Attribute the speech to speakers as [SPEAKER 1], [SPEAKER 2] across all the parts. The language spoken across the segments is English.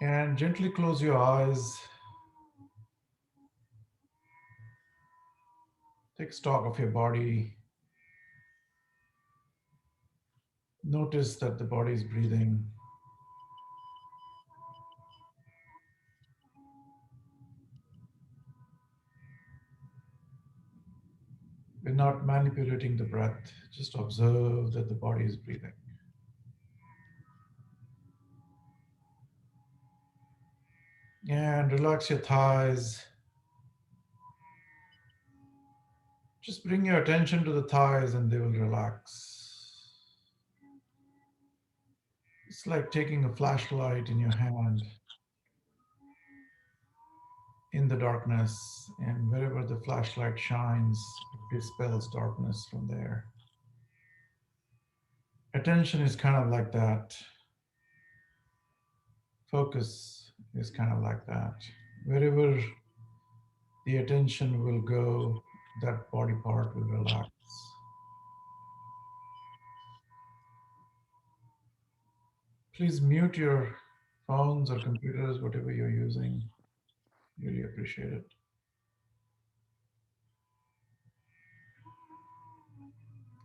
[SPEAKER 1] And gently close your eyes. Take stock of your body. Notice that the body is breathing. We're not manipulating the breath. Just observe that the body is breathing. And relax your thighs. Just bring your attention to the thighs and they will relax. It's like taking a flashlight in your hand in the darkness, and wherever the flashlight shines, it dispels darkness from there. Attention is kind of like that. Focus is kind of like that. Wherever the attention will go, that body part will relax. Please mute your phones or computers, whatever you're using. Really appreciate it.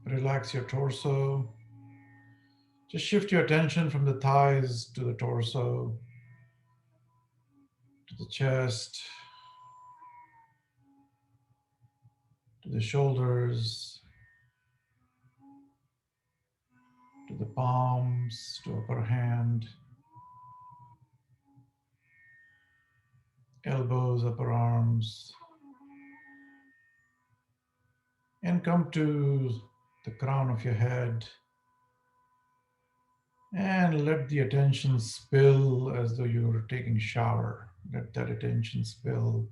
[SPEAKER 1] Relax your torso. Just shift your attention from the thighs to the torso, to the chest, to the shoulders, to the palms, to upper hand, elbows, upper arms, and come to the crown of your head and let the attention spill as though you were taking a shower. Let that attention spill.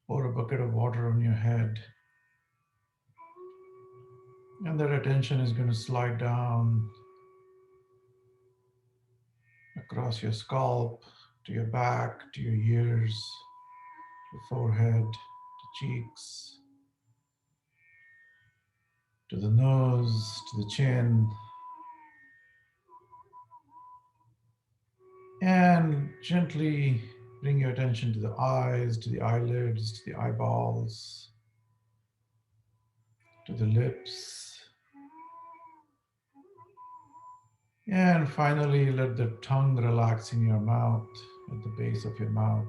[SPEAKER 1] Pour a bucket of water on your head, and that attention is going to slide down across your scalp, to your back, to your ears, to your forehead, to cheeks, to the nose, to the chin, and gently bring your attention to the eyes, to the eyelids, to the eyeballs, to the lips, and finally let the tongue relax in your mouth, at the base of your mouth.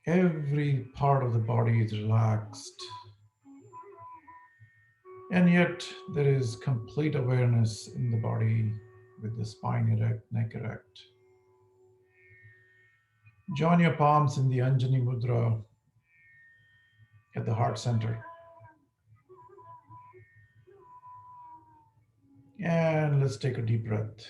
[SPEAKER 1] Every part of the body is relaxed, and yet there is complete awareness in the body with the spine erect, neck erect. Join your palms in the Anjani Mudra at the heart center. And let's take a deep breath.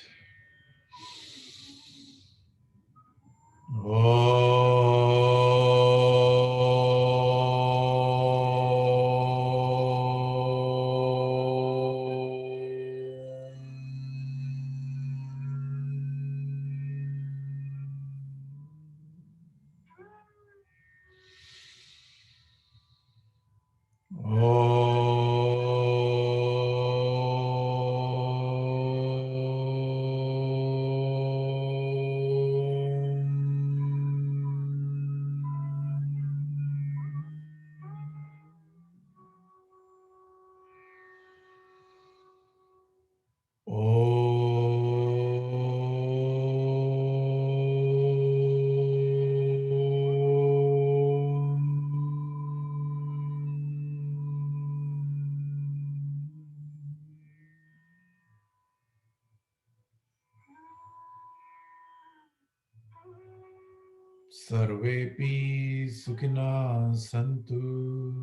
[SPEAKER 1] Sarvepi Sukhina Santu.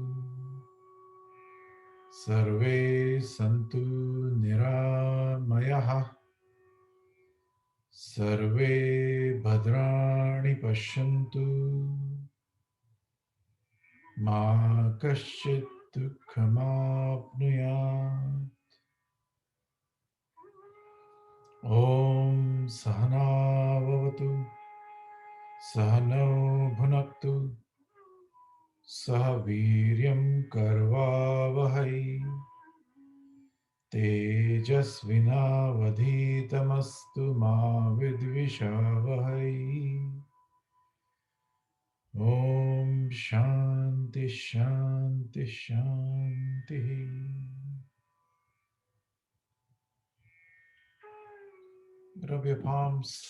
[SPEAKER 1] Sarve Santu Niramayah. Sarve Bhadrani Pashyantu. Ma Kaschit Dukhamapnuyat. Om Sahana Vavatu. Sahano Bhunaktu. Saha Viryam Karvavahai. तेजस्विनावधीतमस्तु मा विद्विषावहै। Om Shanti Shanti Shanti. Rub your palms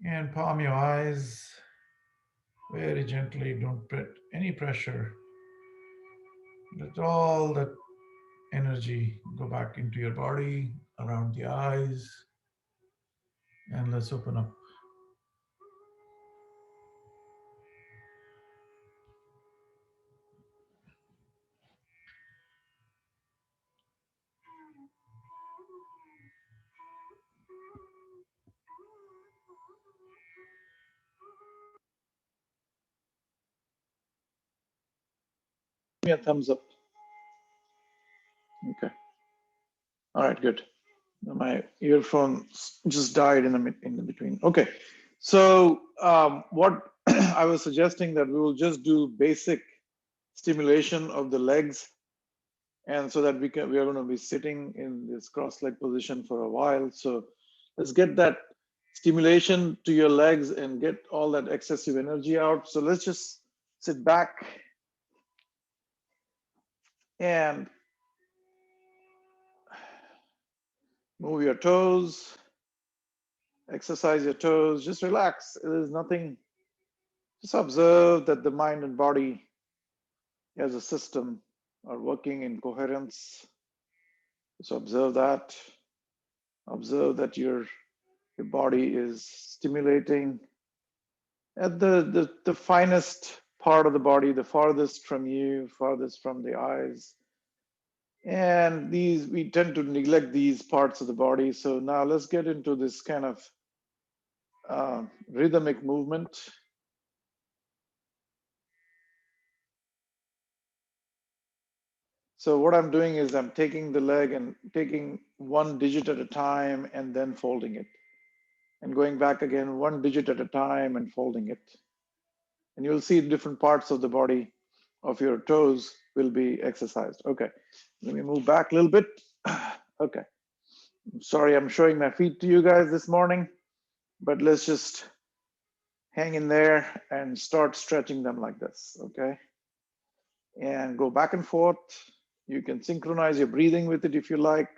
[SPEAKER 1] and palm your eyes very gently. Don't put any pressure. Let all that energy go back into your body, around the eyes, and let's open up. Give me a thumbs up. Okay. All right, good. My earphones just died in the between. Okay. So what I was suggesting that we will just do basic stimulation of the legs, and so that we are going to be sitting in this cross-leg position for a while. So let's get that stimulation to your legs and get all that excessive energy out. So let's just sit back and move your toes, exercise your toes, just relax. There's nothing, just observe that the mind and body as a system are working in coherence. So observe that your body is stimulating at the finest part of the body, the farthest from you, farthest from the eyes. And these, we tend to neglect these parts of the body. So now let's get into this kind of rhythmic movement. So what I'm doing is I'm taking the leg and taking one digit at a time and then folding it, and going back again one digit at a time and folding it. And you'll see different parts of the body of your toes will be exercised. Okay, let me move back a little bit. Okay, sorry I'm showing my feet to you guys this morning, but let's just hang in there and start stretching them like this, okay? And go back and forth. You can synchronize your breathing with it if you like.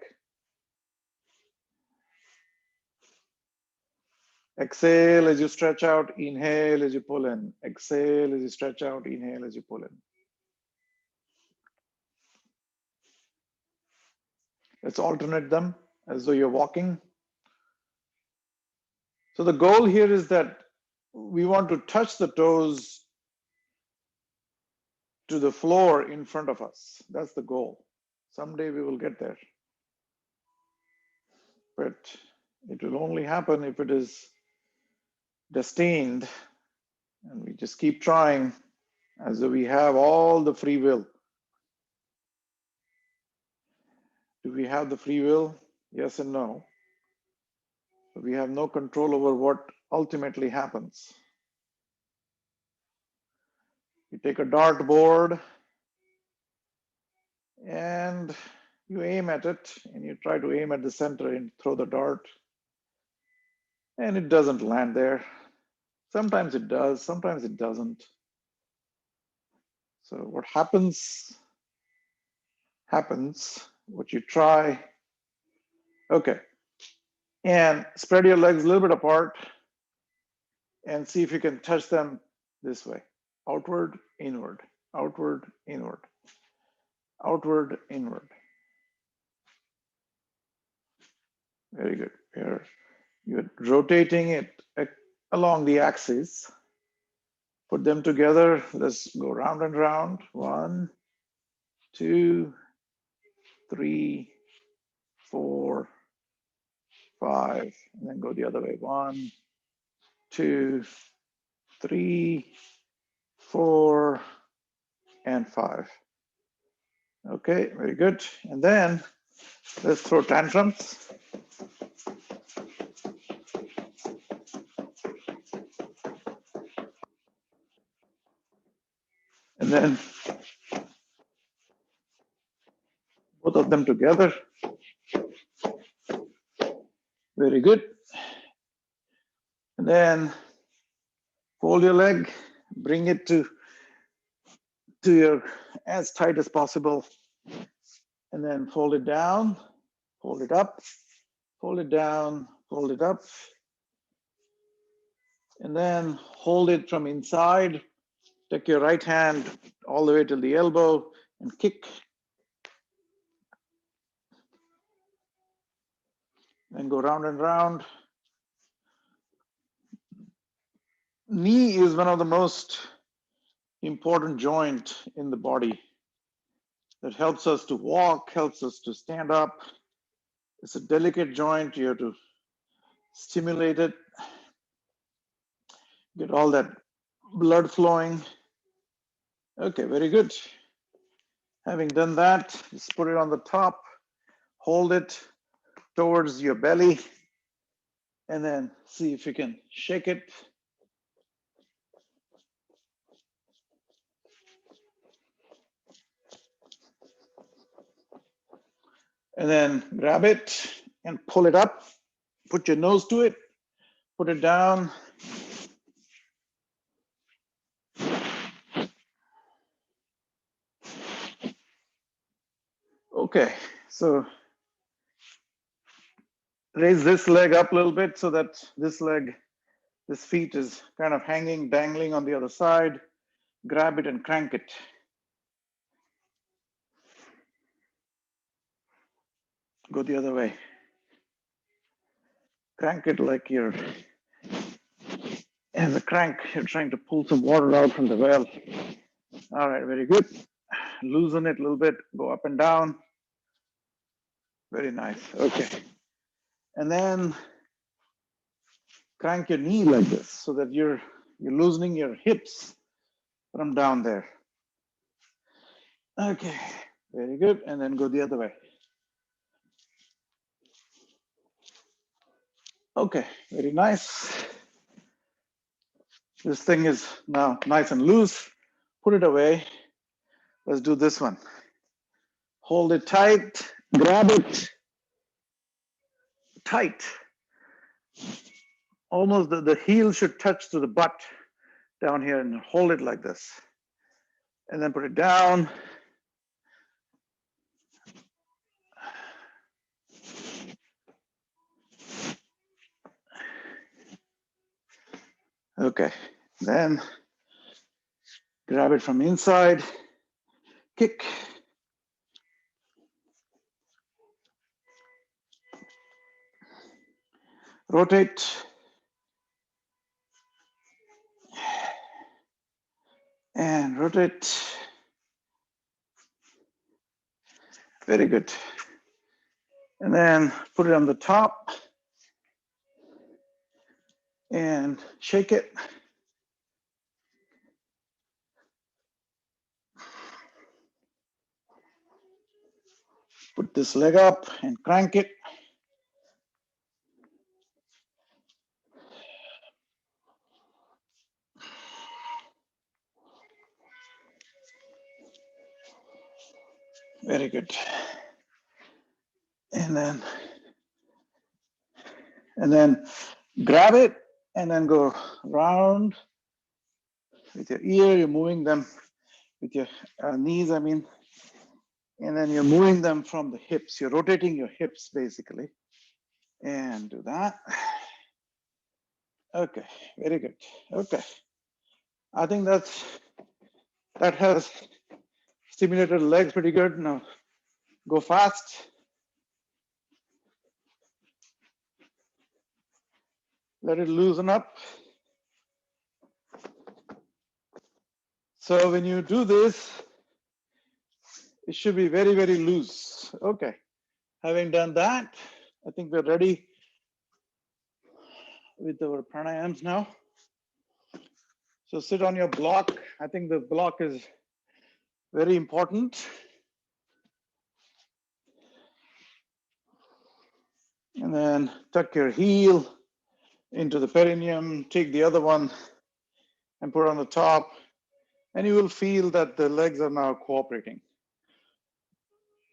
[SPEAKER 1] Exhale as you stretch out, inhale as you pull in. Exhale as you stretch out, inhale as you pull in. Let's alternate them as though you're walking. So the goal here is that we want to touch the toes to the floor in front of us. That's the goal. Someday we will get there. But it will only happen if it is destined, and we just keep trying as though we have all the free will. Do we have the free will? Yes and no. But we have no control over what ultimately happens. You take a dart board and you aim at it, and you try to aim at the center and throw the dart, and it doesn't land there. Sometimes it does, sometimes it doesn't. So what happens, happens. What you try. Okay. And spread your legs a little bit apart and see if you can touch them this way. Outward, inward, outward, inward, outward, inward. Very good. You're rotating it along the axis. Put them together. Let's go round and round. 1, 2, 3, 4, 5, and then go the other way. 1, 2, 3, 4, and 5. Okay, very good. And then let's throw tantrums. And then both of them together. Very good. And then fold your leg, bring it to your as tight as possible. And then fold it down, fold it up, fold it down, fold it up. And then hold it from inside. Take your right hand all the way to the elbow and kick. And go round and round. Knee is one of the most important joint in the body that helps us to walk, helps us to stand up. It's a delicate joint. You have to stimulate it, get all that blood flowing. Okay, very good. Having done that, just put it on the top, hold it towards your belly, and then see if you can shake it. And then grab it and pull it up, put your nose to it, put it down. Okay, so raise this leg up a little bit so that this feet is kind of hanging, dangling on the other side. Grab it and crank it. Go the other way. Crank it like you're, as a crank, you're trying to pull some water out from the well. All right, very good. Loosen it a little bit, go up and down. Very nice, okay. And then crank your knee like this so that you're loosening your hips from down there. Okay, very good. And then go the other way. Okay, very nice. This thing is now nice and loose. Put it away. Let's do this one. Hold it tight, grab it tight. Almost the heel should touch to the butt down here, and hold it like this. And then put it down. Okay, then grab it from inside, kick. Rotate. And rotate. Very good. And then put it on the top and shake it. Put this leg up and crank it. Very good. And then grab it and then go round with your ear. You're moving them with your knees, I mean. And then you're moving them from the hips. You're rotating your hips basically. And do that. Okay, very good. Okay. I think that has stimulated the legs pretty good. Now go fast. Let it loosen up. So when you do this, it should be very, very loose. Okay. Having done that, I think we're ready with our pranayams now. So sit on your block. I think the block is very important. And then tuck your heel into the perineum, take the other one and put it on the top, And you will feel that the legs are now cooperating.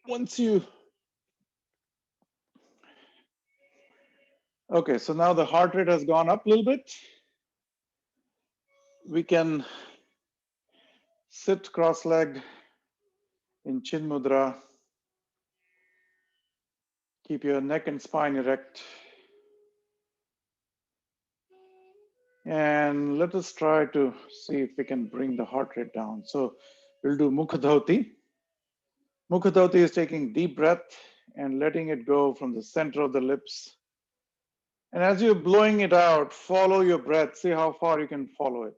[SPEAKER 1] Once you, okay, so now the heart rate has gone up a little bit. We can sit cross-legged in Chin Mudra. Keep your neck and spine erect. And let us try to see if we can bring the heart rate down. So we'll do Mukha Dhauti. Mukha Dhauti is taking deep breath and letting it go from the center of the lips. And as you're blowing it out, follow your breath. See how far you can follow it.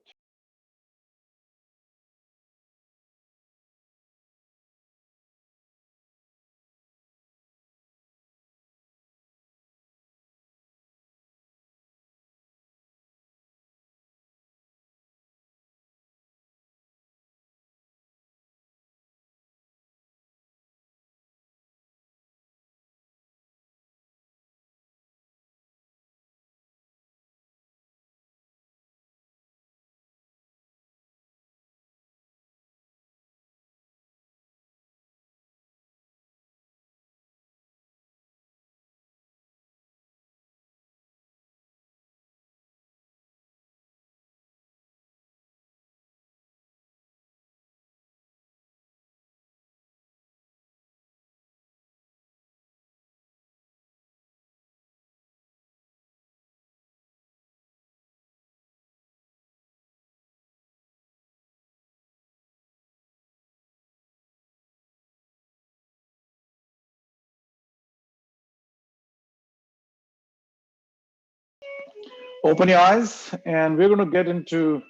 [SPEAKER 1] Open your eyes, and we're going to get into,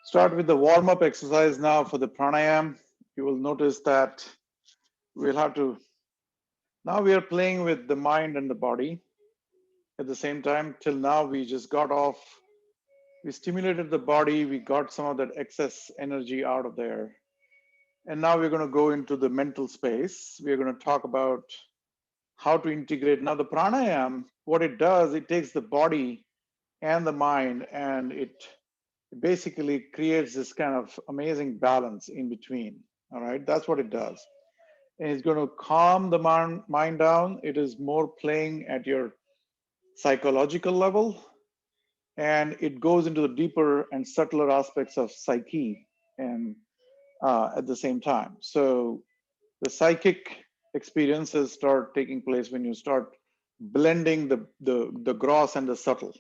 [SPEAKER 1] start with the warm-up exercise now for the pranayam. You will notice that we'll have to, now we are playing with the mind and the body at the same time. Till now, we just got off, we stimulated the body, we got some of that excess energy out of there. And now we're going to go into the mental space. We're going to talk about how to integrate. Now, the pranayam, what it does, it takes the body and the mind, and it basically creates this kind of amazing balance in between. All right, that's what it does. And it's going to calm the mind down. It is more playing at your psychological level, and it goes into the deeper and subtler aspects of psyche and at the same time. So the psychic experiences start taking place when you start blending the gross and the subtle.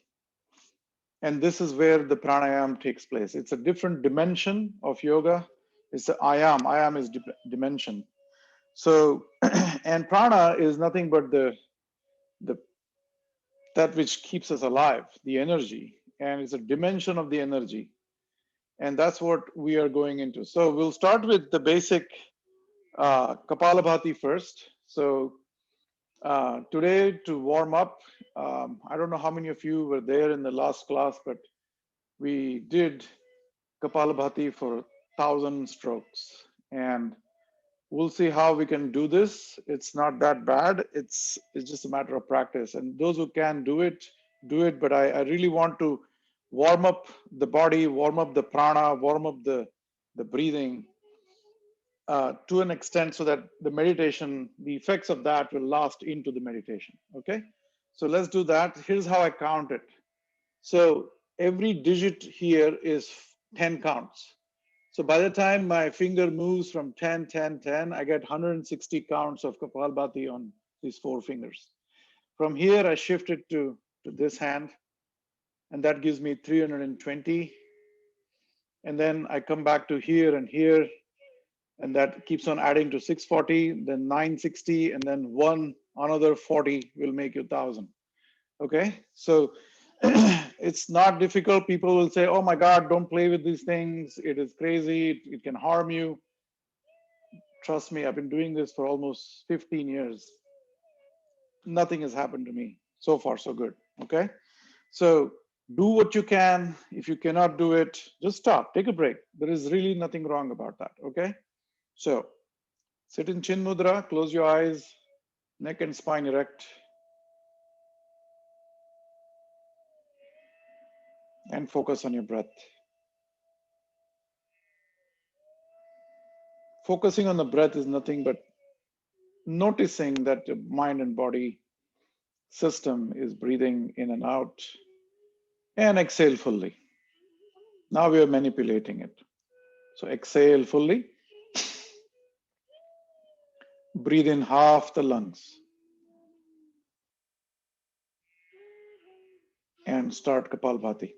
[SPEAKER 1] And this is where the pranayam takes place. It's a different dimension of yoga. It's the ayam. Ayam is dimension. So, and prana is nothing but the that which keeps us alive, the energy, and it's a dimension of the energy. And that's what we are going into. So we'll start with the basic Kapalabhati first. So today to warm up, I don't know how many of you were there in the last class, but we did Kapalabhati for 1,000 strokes. And we'll see how we can do this. It's not that bad. It's just a matter of practice. And those who can do it, do it. But I really want to warm up the body, warm up the prana, warm up the breathing to an extent so that the meditation, the effects of that will last into the meditation. Okay. So let's do that. Here's how I count it. So every digit here is 10 counts. So by the time my finger moves from 10, 10, 10, I get 160 counts of Kapalbhati on these four fingers. From here, I shift it to this hand, and that gives me 320. And then I come back to here and here, and that keeps on adding to 640, then 960, and then another 40 will make you 1,000. Okay, so it's not difficult. People will say, oh my God, don't play with these things. It is crazy. It can harm you. Trust me, I've been doing this for almost 15 years. Nothing has happened to me. So far, so good. Okay. So do what you can. If you cannot do it, just stop, take a break. There is really nothing wrong about that. Okay. So sit in Chin Mudra, close your eyes, neck and spine erect, and focus on your breath. Focusing on the breath is nothing but noticing that the mind and body system is breathing in and out, and exhale fully. Now we are manipulating it. So exhale fully, breathe in half the lungs, and start Kapalbhati.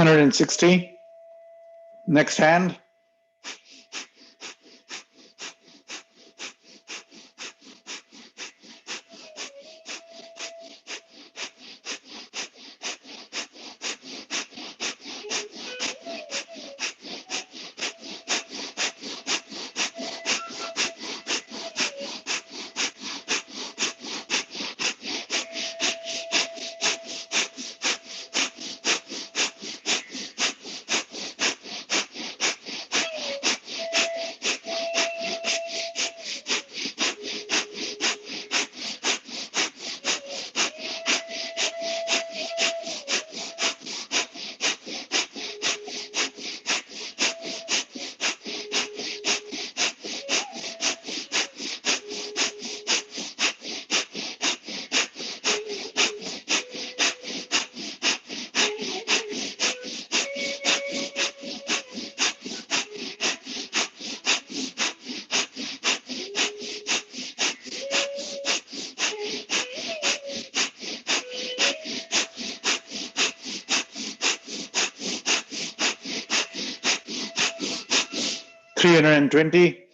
[SPEAKER 1] One 160. Next hand. Three 320.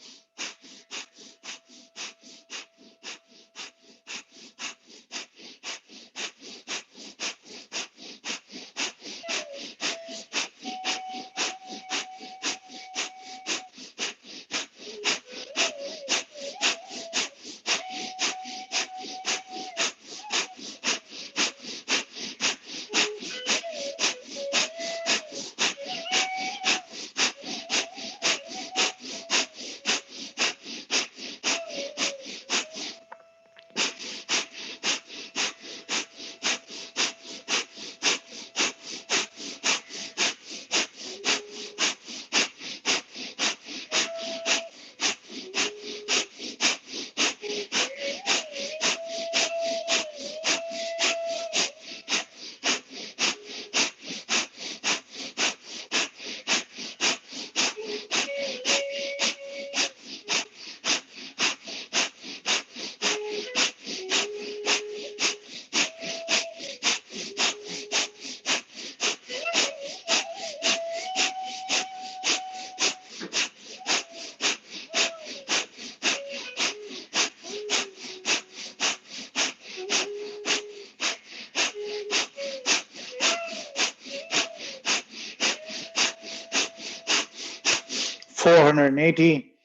[SPEAKER 1] Four 480.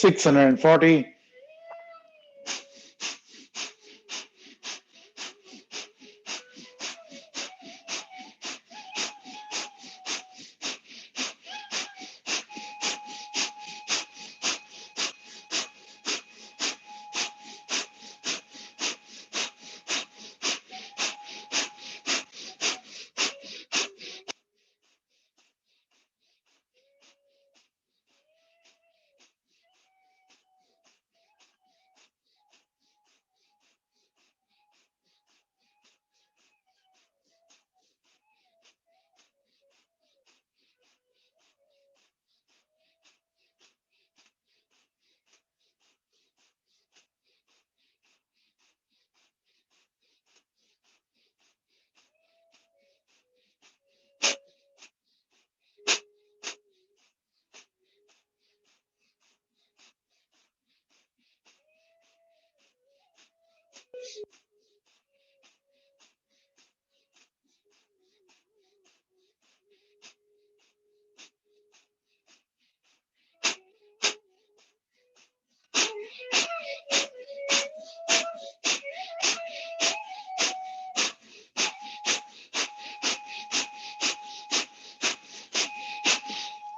[SPEAKER 1] 640.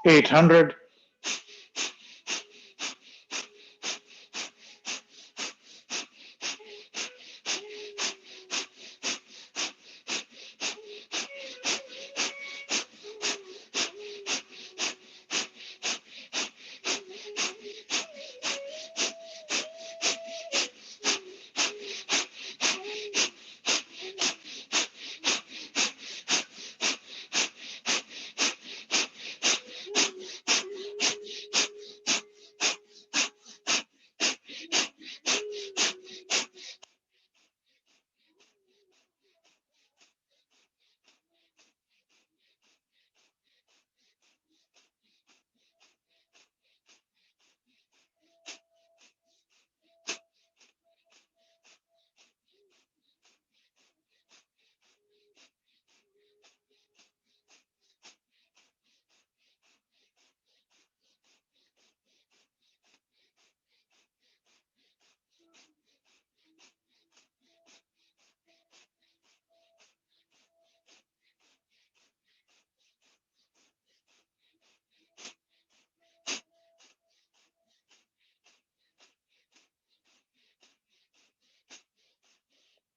[SPEAKER 1] 800.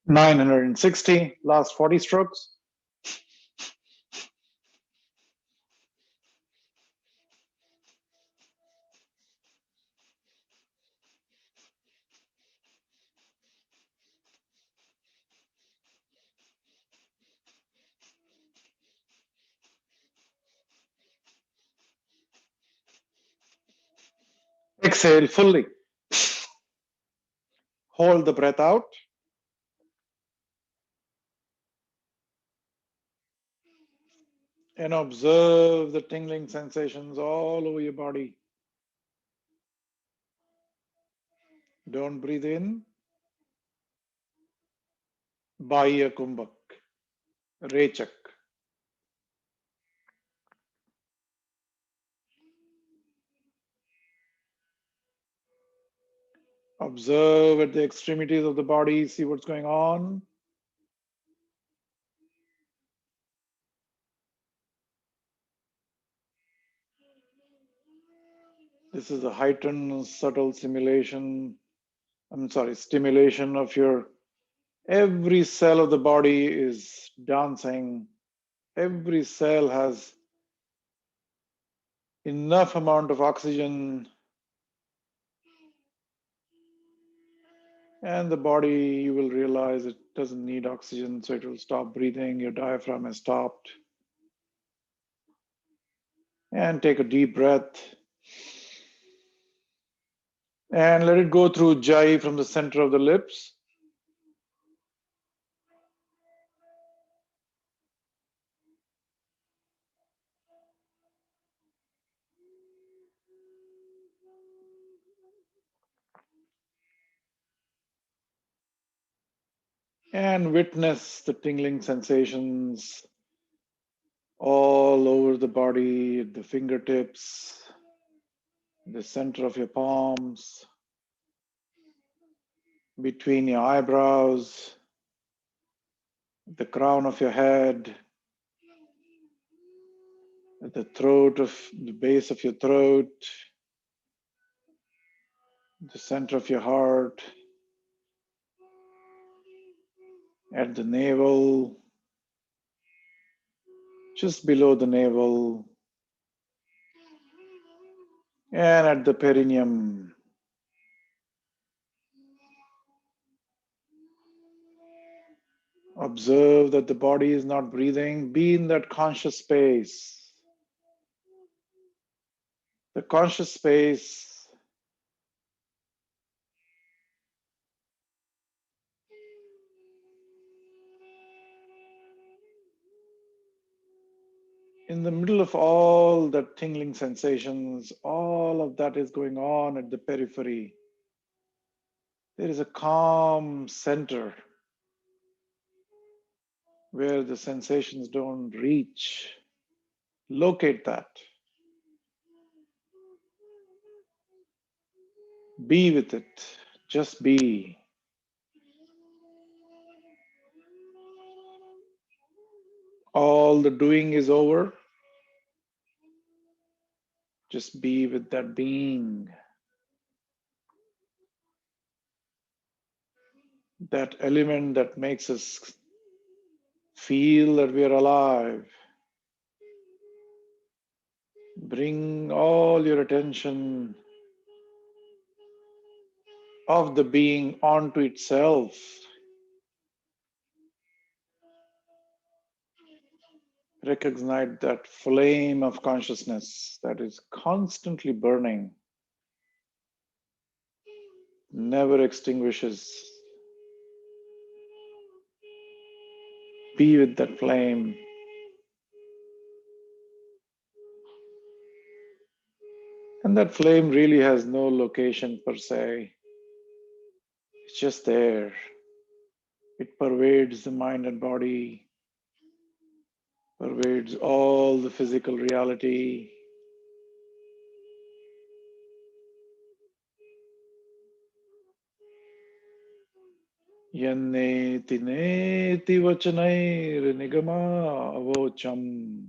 [SPEAKER 1] 960. Last 40 strokes. Exhale fully. Hold the breath out. And observe the tingling sensations all over your body. Don't breathe in. Bahya Kumbhak. Rechak. Observe at the extremities of the body. See what's going on. This is a heightened, subtle stimulation of your every cell of the body is dancing. Every cell has enough amount of oxygen, and the body, you will realize it doesn't need oxygen, so it will stop breathing. Your diaphragm has stopped. And take a deep breath and let it go through Jai from the center of the lips. And witness the tingling sensations all over the body, the fingertips, the center of your palms, between your eyebrows, the crown of your head, at the base of your throat, the center of your heart, at the navel, just below the navel, and at the perineum. Observe that the body is not breathing. Be in that conscious space. The conscious space in the middle of all that tingling sensations, all of that is going on at the periphery. There is a calm center where the sensations don't reach. Locate that. Be with it. Just be. All the doing is over. Just be with that being. That element that makes us feel that we are alive. Bring all your attention of the being onto itself. Recognize that flame of consciousness that is constantly burning, never extinguishes. Be with that flame. And that flame really has no location per se. It's just there. It pervades the mind and body, pervades all the physical reality. Yanneti neti vachanair nigama avocham.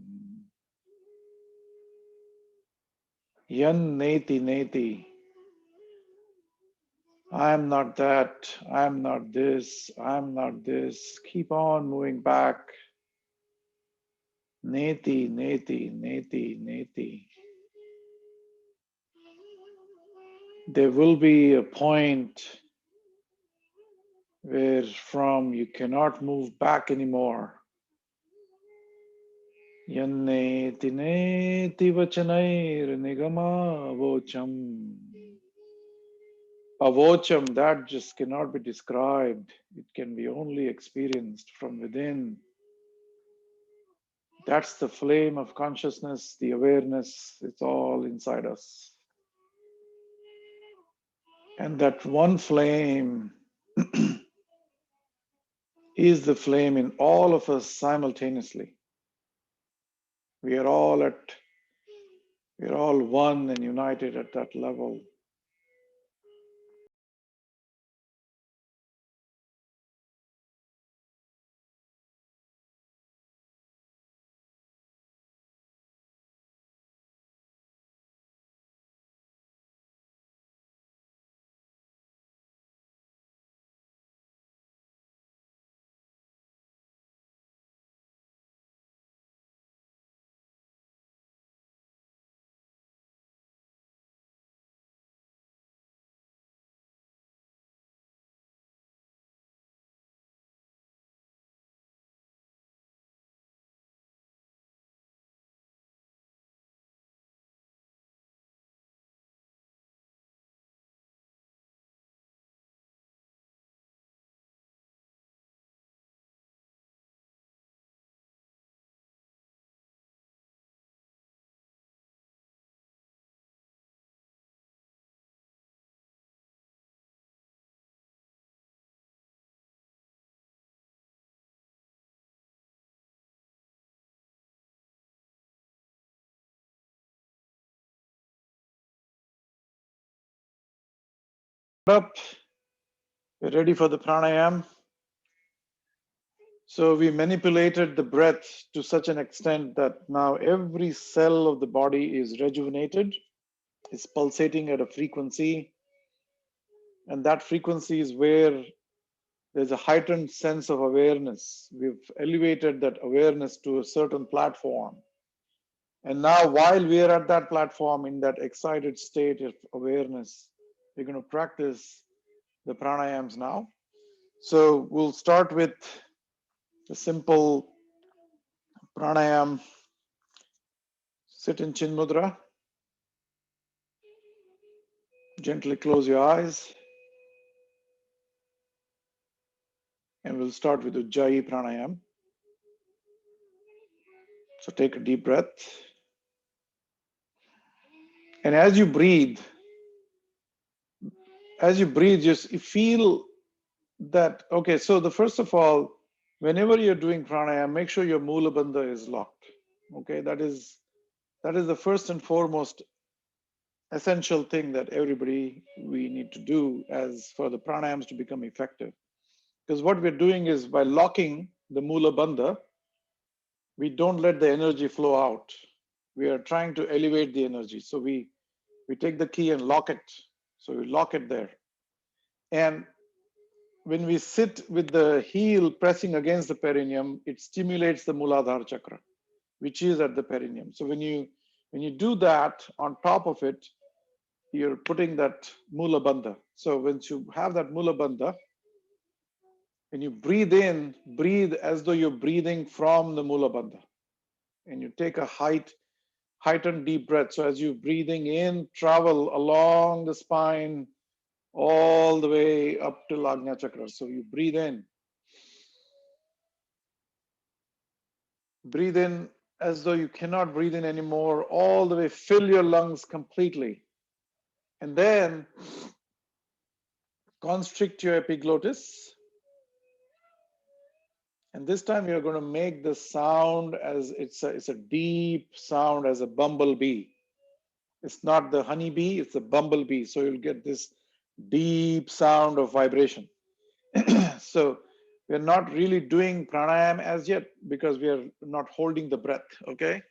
[SPEAKER 1] Yanneti neti. I am not that. I am not this. I am not this. Keep on moving back. Neti, neti, neti, neti. There will be a point where from you cannot move back anymore. Yanneti neti vachanair nigama avocham. Avocham, that just cannot be described. It can be only experienced from within. That's the flame of consciousness, the awareness, it's all inside us. And that one flame is the flame in all of us simultaneously. We are all one and united at that level. up. We're ready for the pranayam. So we manipulated the breath to such an extent that now every cell of the body is rejuvenated, is pulsating at a frequency, and that frequency is where there's a heightened sense of awareness. We've elevated that awareness to a certain platform. And now, while we are at that platform in that excited state of awareness, we're going to practice the pranayams now. So we'll start with the simple pranayam. Sit in Chin Mudra. Gently close your eyes. And we'll start with Ujjayi pranayam. So take a deep breath. And as you breathe, just feel that, okay, so the first of all, whenever you're doing pranayam, make sure your Mula Bandha is locked. Okay, that is the first and foremost essential thing that we need to do as for the pranayams to become effective. Because what we're doing is by locking the Mula Bandha, we don't let the energy flow out. We are trying to elevate the energy. So we take the key and lock it. So we lock it there. And when we sit with the heel pressing against the perineum, it stimulates the Muladhara chakra, which is at the perineum. So when you do that, on top of it, you're putting that Mula Bandha. So when you have that Mula Bandha, when you breathe in, breathe as though you're breathing from the Mula Bandha. And you take a heightened deep breath. So as you're breathing in, travel along the spine all the way up to Ajna chakra. So you breathe in as though you cannot breathe in anymore, all the way, fill your lungs completely. And then constrict your epiglottis. And this time you're going to make the sound as it's a deep sound as a bumblebee. It's not the honeybee, it's a bumblebee. So you'll get this deep sound of vibration. So we're not really doing pranayam as yet because we are not holding the breath, okay?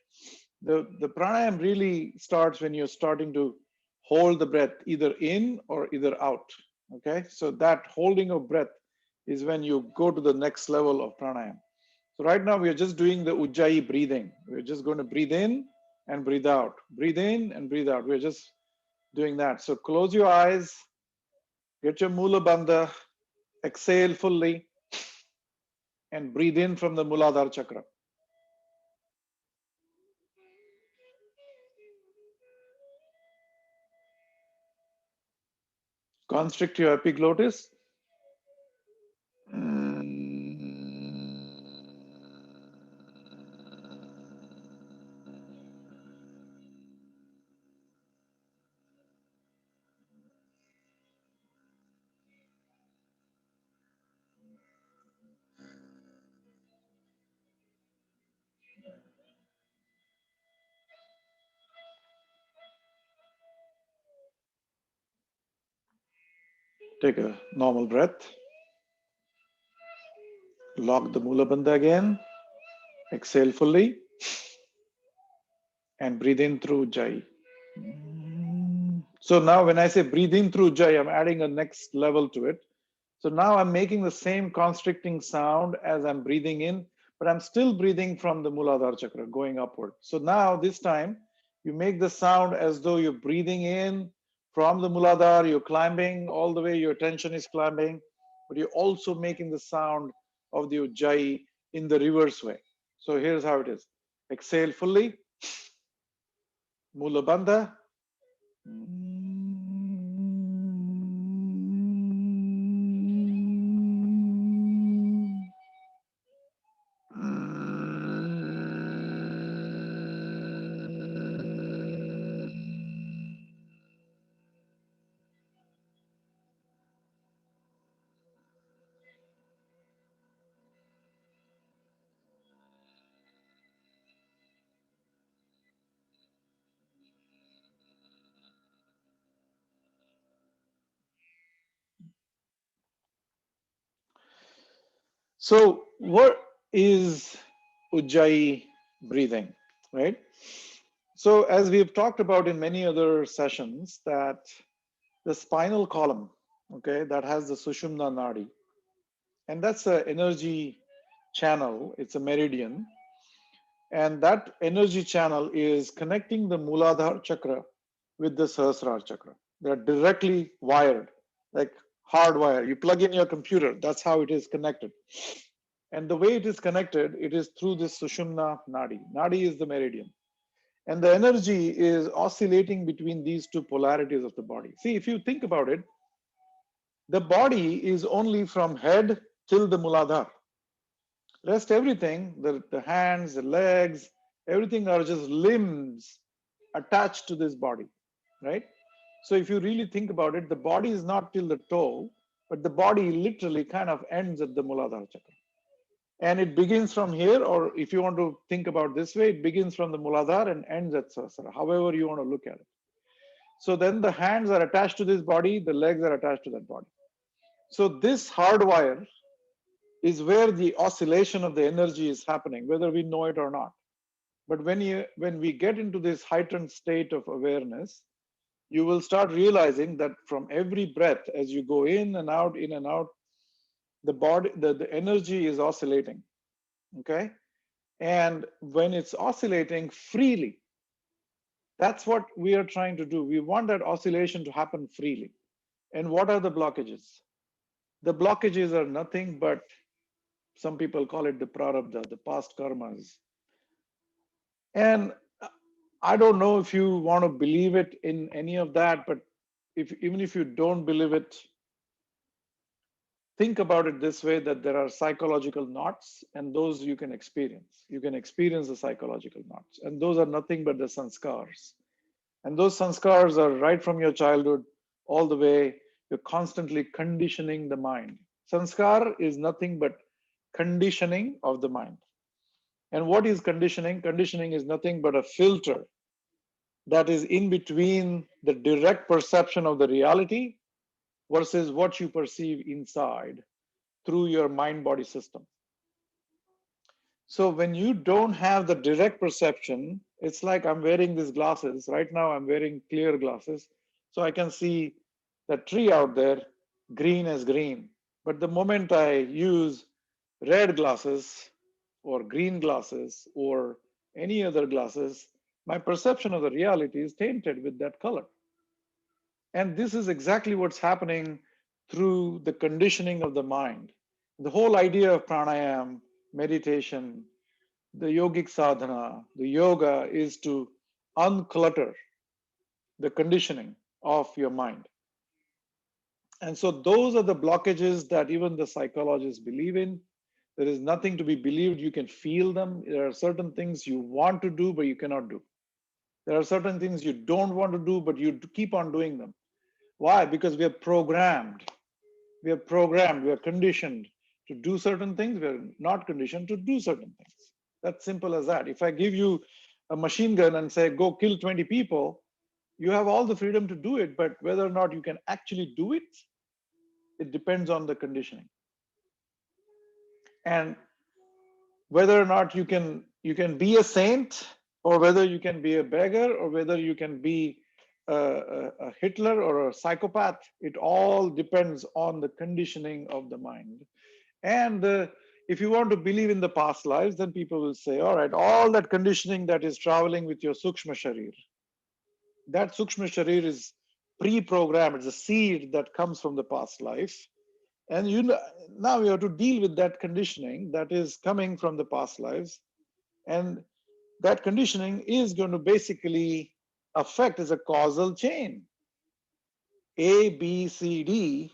[SPEAKER 1] The pranayam really starts when you're starting to hold the breath either in or either out, okay? So that holding of breath is when you go to the next level of pranayam. So right now we are just doing the Ujjayi breathing. We're just going to breathe in and breathe out. Breathe in and breathe out. We're just doing that. So close your eyes, get your Mula Bandha, exhale fully, and breathe in from the Muladhara chakra. Constrict your epiglottis. Take a normal breath. Lock the Mula Bandha again. Exhale fully. And breathe in through Ujjayi. So now when I say breathe in through Ujjayi, I'm adding a next level to it. So now I'm making the same constricting sound as I'm breathing in, but I'm still breathing from the Muladhara chakra going upward. So now this time you make the sound as though you're breathing in from the Muladhara, you're climbing all the way, your attention is climbing, but you're also making the sound of the Ujjayi in the reverse way. So here's how it is. Exhale fully, Mula Bandha. So what is Ujjayi breathing, right? So as we've talked about in many other sessions, that the spinal column, okay, that has the Sushumna Nadi, and that's an energy channel, it's a meridian, and that energy channel is connecting the Muladhara chakra with the Sahasrara chakra. They're directly wired, like hardwire. You plug in your computer, that's how it is connected. And the way it is connected, it is through this Sushumna Nadi. Nadi is the meridian. And the energy is oscillating between these two polarities of the body. See, if you think about it, the body is only from head till the Muladhara. Rest everything, the hands, the legs, everything are just limbs attached to this body, right? So if you really think about it, the body is not till the toe, but the body literally kind of ends at the Muladhara chakra. And it begins from here, or if you want to think about this way, it begins from the Muladhara and ends at Sahasrara, however you want to look at it. So then the hands are attached to this body, the legs are attached to that body. So this hardwire is where the oscillation of the energy is happening, whether we know it or not. But when we get into this heightened state of awareness, you will start realizing that from every breath, as you go in and out, the body, the energy is oscillating. Okay. And when it's oscillating freely, that's what we are trying to do. We want that oscillation to happen freely. And what are the blockages? The blockages are nothing but, some people call it the prarabdha, the past karmas. And I don't know if you want to believe it in any of that, but even if you don't believe it, think about it this way, that there are psychological knots, and those you can experience. You can experience the psychological knots, and those are nothing but the sanskars. And those sanskars are right from your childhood all the way. You're constantly conditioning the mind. Sanskar is nothing but conditioning of the mind. And what is conditioning? Conditioning is nothing but a filter that is in between the direct perception of the reality versus what you perceive inside through your mind body system. So when you don't have the direct perception, it's like I'm wearing these glasses. Right now, I'm wearing clear glasses. So I can see the tree out there, green as green. But the moment I use red glasses or green glasses or any other glasses, my perception of the reality is tainted with that color. And this is exactly what's happening through the conditioning of the mind. The whole idea of pranayam, meditation, the yogic sadhana, the yoga is to unclutter the conditioning of your mind. And so those are the blockages that even the psychologists believe in. There is nothing to be believed. You can feel them. There are certain things you want to do, but you cannot do. There are certain things you don't want to do, but you keep on doing them. Why? Because we are programmed. We are programmed. We are conditioned to do certain things. We are not conditioned to do certain things. That's simple as that. If I give you a machine gun and say, go kill 20 people, you have all the freedom to do it. But whether or not you can actually do it, it depends on the conditioning. And whether or not you can be a saint, or whether you can be a beggar, or whether you can be a Hitler or a psychopath, it all depends on the conditioning of the mind. And if you want to believe in the past lives, then people will say, all right, all that conditioning that is traveling with your sukshma sharir, that sukshma sharir is pre-programmed. It's a seed that comes from the past life. And now you have to deal with that conditioning that is coming from the past lives. And that conditioning is going to basically affect as a causal chain. A, B, C, D,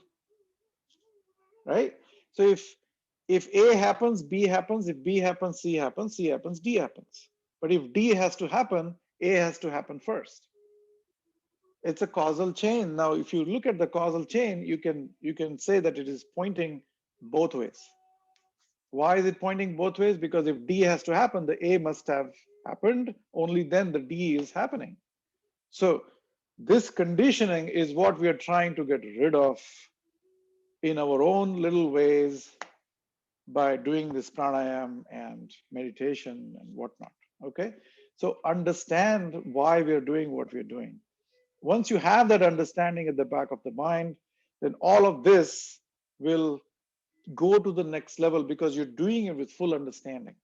[SPEAKER 1] right? So if A happens, B happens. If B happens, C happens. C happens, D happens. But if D has to happen, A has to happen first. It's a causal chain. Now, if you look at the causal chain, you can say that it is pointing both ways. Why is it pointing both ways? Because if D has to happen, the A must have happened. Only then the D is happening. So this conditioning is what we are trying to get rid of in our own little ways, by doing this pranayam and meditation and whatnot. Okay, so understand why we're doing what we're doing. Once you have that understanding at the back of the mind, then all of this will go to the next level because you're doing it with full understanding.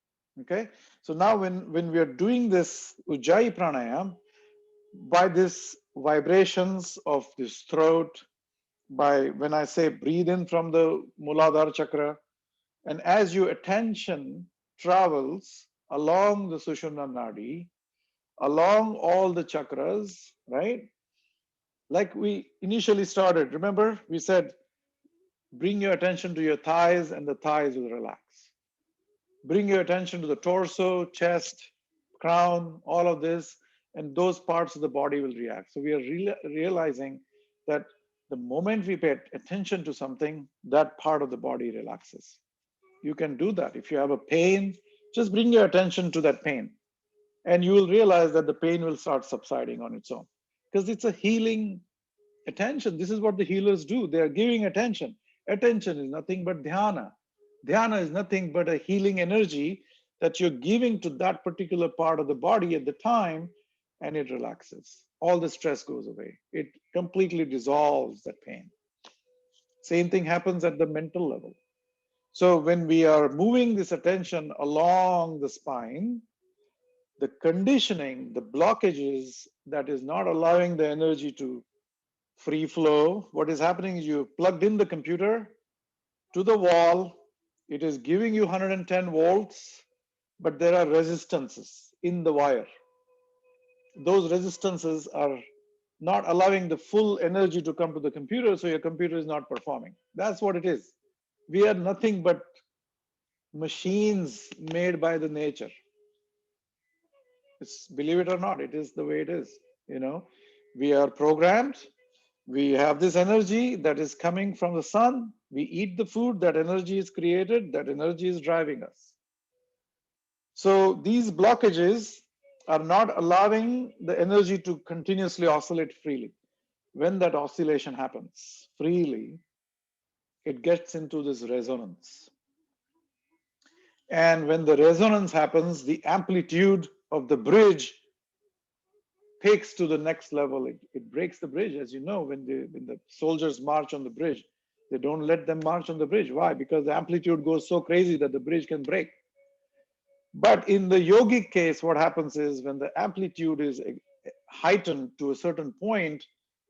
[SPEAKER 1] Okay, so now when we are doing this ujjayi pranayam, by this vibrations of this throat, by when I say breathe in from the Muladhara chakra, and as your attention travels along the Sushumna Nadi, along all the chakras, right? Like we initially started, remember we said, bring your attention to your thighs and the thighs will relax. Bring your attention to the torso, chest, crown, all of this, and those parts of the body will react. So we are realizing that the moment we pay attention to something, that part of the body relaxes. You can do that. If you have a pain, just bring your attention to that pain, and you will realize that the pain will start subsiding on its own because it's a healing attention. This is what the healers do. They are giving attention. Attention is nothing but dhyana. Dhyana is nothing but a healing energy that you're giving to that particular part of the body at the time, and it relaxes. All the stress goes away. It completely dissolves that pain. Same thing happens at the mental level. So when we are moving this attention along the spine, the conditioning, the blockages that is not allowing the energy to free flow, what is happening is you plugged in the computer to the wall, it is giving you 110 volts, but there are resistances in the wire. Those resistances are not allowing the full energy to come to the computer, so your computer is not performing. That's what it is. We are nothing but machines made by the nature. It's, believe it or not, it is the way it is. You know, we are programmed. We have this energy that is coming from the sun. We eat the food, that energy is created, that energy is driving us. So these blockages are not allowing the energy to continuously oscillate freely. When that oscillation happens freely, it gets into this resonance. And when the resonance happens, the amplitude of the bridge takes to the next level. It breaks the bridge. As you know, when the soldiers march on the bridge, they don't let them march on the bridge. Why? Because the amplitude goes so crazy that the bridge can break. But in the yogic case, what happens is when the amplitude is heightened to a certain point,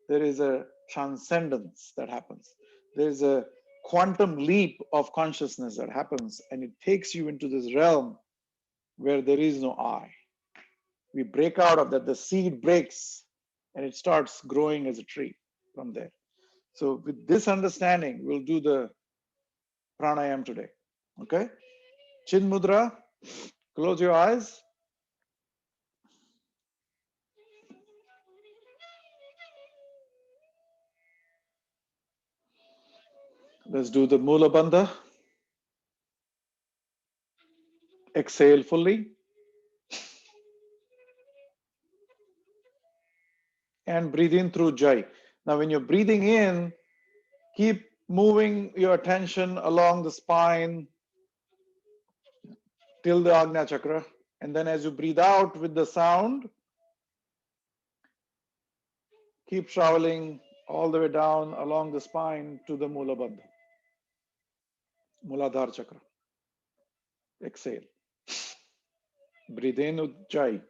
[SPEAKER 1] there is a transcendence that happens. There's a quantum leap of consciousness that happens, and it takes you into this realm where there is no I. We break out of that, the seed breaks and it starts growing as a tree from there. So with this understanding, we'll do the pranayam today. Okay? Chin mudra, close your eyes. Let's do the mula bandha. Exhale fully and breathe in through jai. Now, when you're breathing in, keep moving your attention along the spine till the Agnya chakra. And then as you breathe out with the sound, keep traveling all the way down along the spine to the Mula Bandha, Muladhara chakra. Exhale. Breathe in Ujjayi.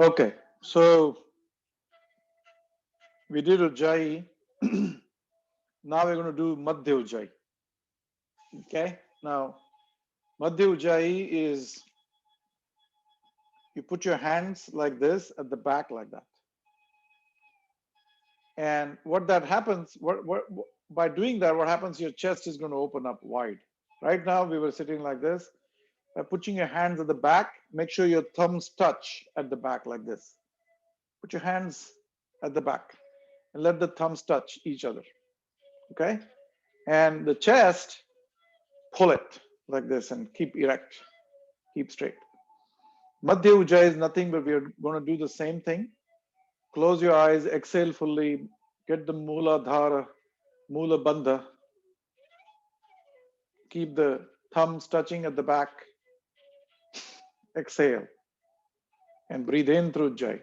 [SPEAKER 1] Okay, so we did Ujjayi. Now we're going to do Madhya Ujjayi. Okay, now Madhya Ujjayi is you put your hands like this at the back, like that. And what that happens, by doing that, what happens, your chest is going to open up wide. Right now, we were sitting like this. By putting your hands at the back, make sure your thumbs touch at the back like this. Put your hands at the back and let the thumbs touch each other. Okay? And the chest, pull it like this and keep erect, keep straight. Madhya Ujjayi is nothing, but we are going to do the same thing. Close your eyes, exhale fully, get the Mula Dhara, Mula Bandha. Keep the thumbs touching at the back. Exhale and breathe in through Ujjayi.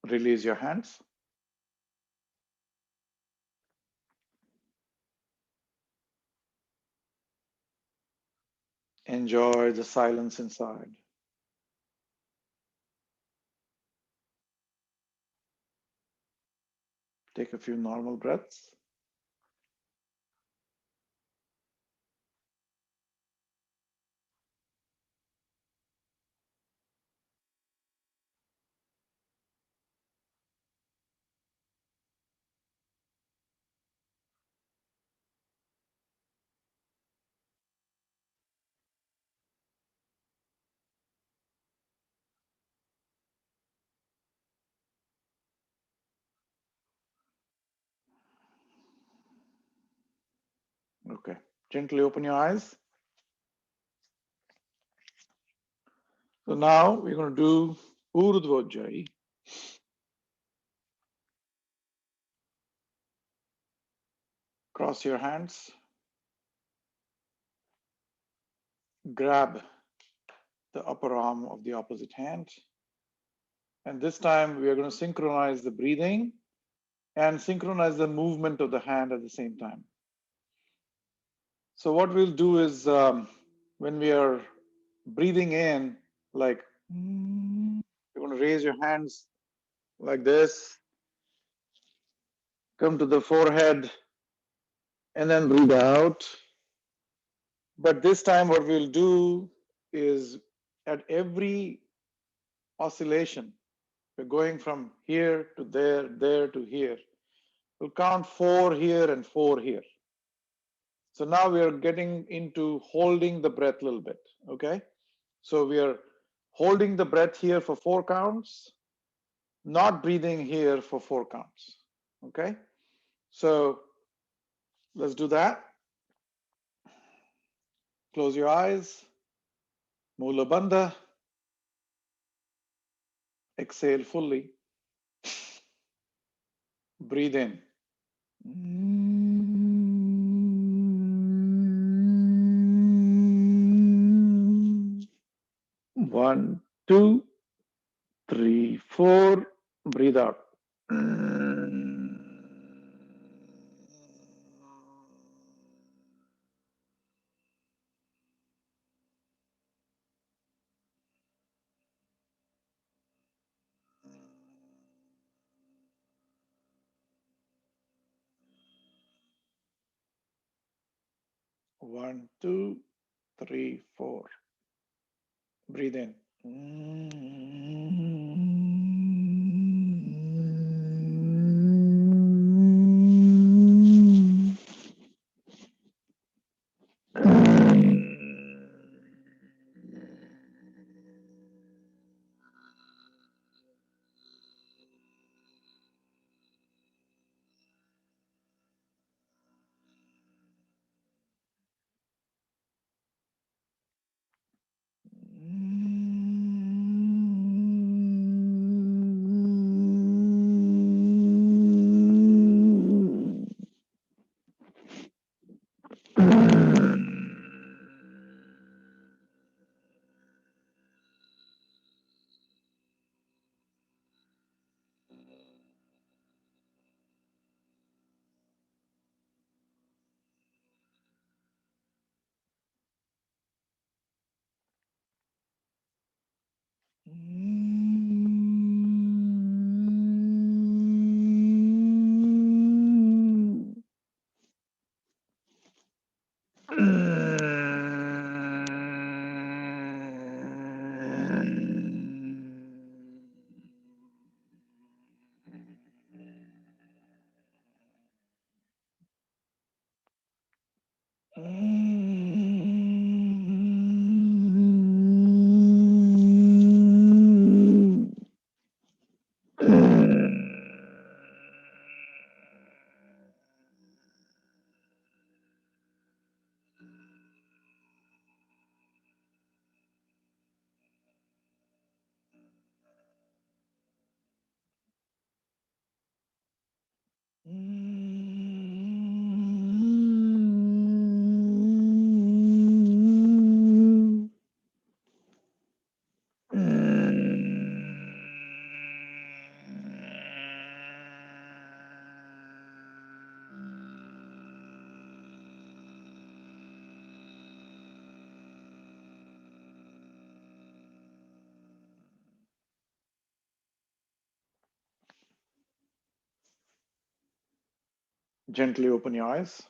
[SPEAKER 1] Release your hands. Enjoy the silence inside. Take a few normal breaths. Gently open your eyes. So now we're going to do Urdhva. Cross your hands. Grab the upper arm of the opposite hand. And this time we are going to synchronize the breathing and synchronize the movement of the hand at the same time. So what we'll do is when we are breathing in, like you're going to raise your hands like this, come to the forehead, and then breathe out. But this time what we'll do is at every oscillation, we're going from here to there, there to here. We'll count 4 here and 4 here. So now we are getting into holding the breath a little bit, okay? So we are holding the breath here for 4 counts, not breathing here for 4 counts, okay? So let's do that. Close your eyes, Mula Bandha, exhale fully, breathe in. 1, 2, 3, 4. Breathe out. 1, 2, 3, 4. Breathe in. 'Gently open your eyes.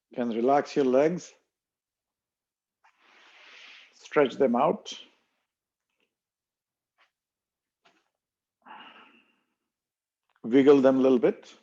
[SPEAKER 1] You can relax your legs, stretch them out. Wiggle them a little bit.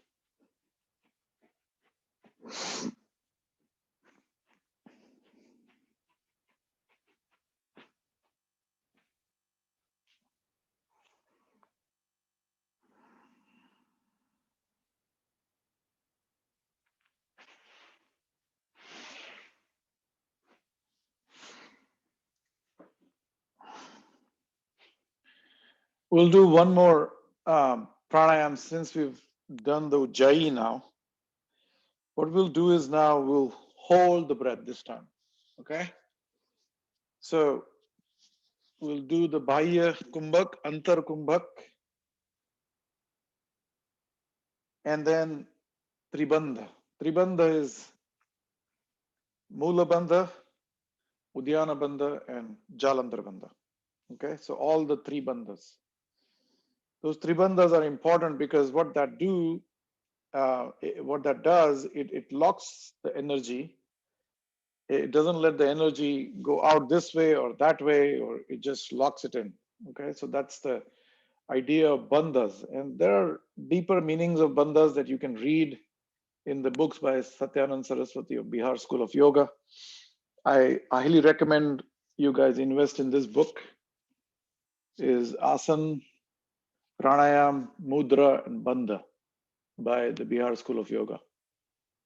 [SPEAKER 1] We'll do one more pranayam since we've done the Ujjayi now. What we'll do is now we'll hold the breath this time. Okay? So we'll do the Bahya Kumbhak, Antar Kumbhak, and then Tribandha. Tribandha is Mula Bandha, Udyana Bandha, and Jalandhar Bandha. Okay, so all the three bandhas. Those three bandhas are important because what that does, it locks the energy. It doesn't let the energy go out this way or that way, or it just locks it in. Okay, so that's the idea of bandhas. And there are deeper meanings of bandhas that you can read in the books by Satyanand Saraswati of Bihar School of Yoga. I highly recommend you guys invest in this book. Is Asan, Pranayam, Mudra, and Bandha by the Bihar School of Yoga.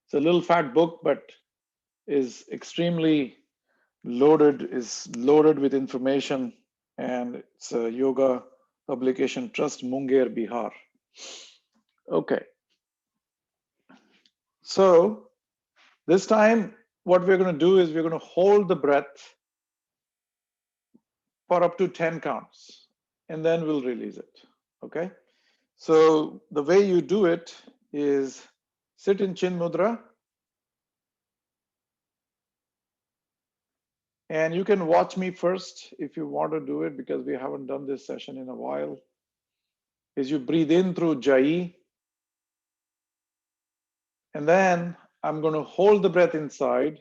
[SPEAKER 1] It's a little fat book, but is extremely loaded with information, and it's a yoga publication, Trust Munger, Bihar. Okay. So this time, what we're going to do is we're going to hold the breath for up to 10 counts, and then we'll release it. Okay. So the way you do it is sit in Chin Mudra, and you can watch me first if you want to do it, because we haven't done this session in a while. Is you breathe in through Jai, and then I'm going to hold the breath inside,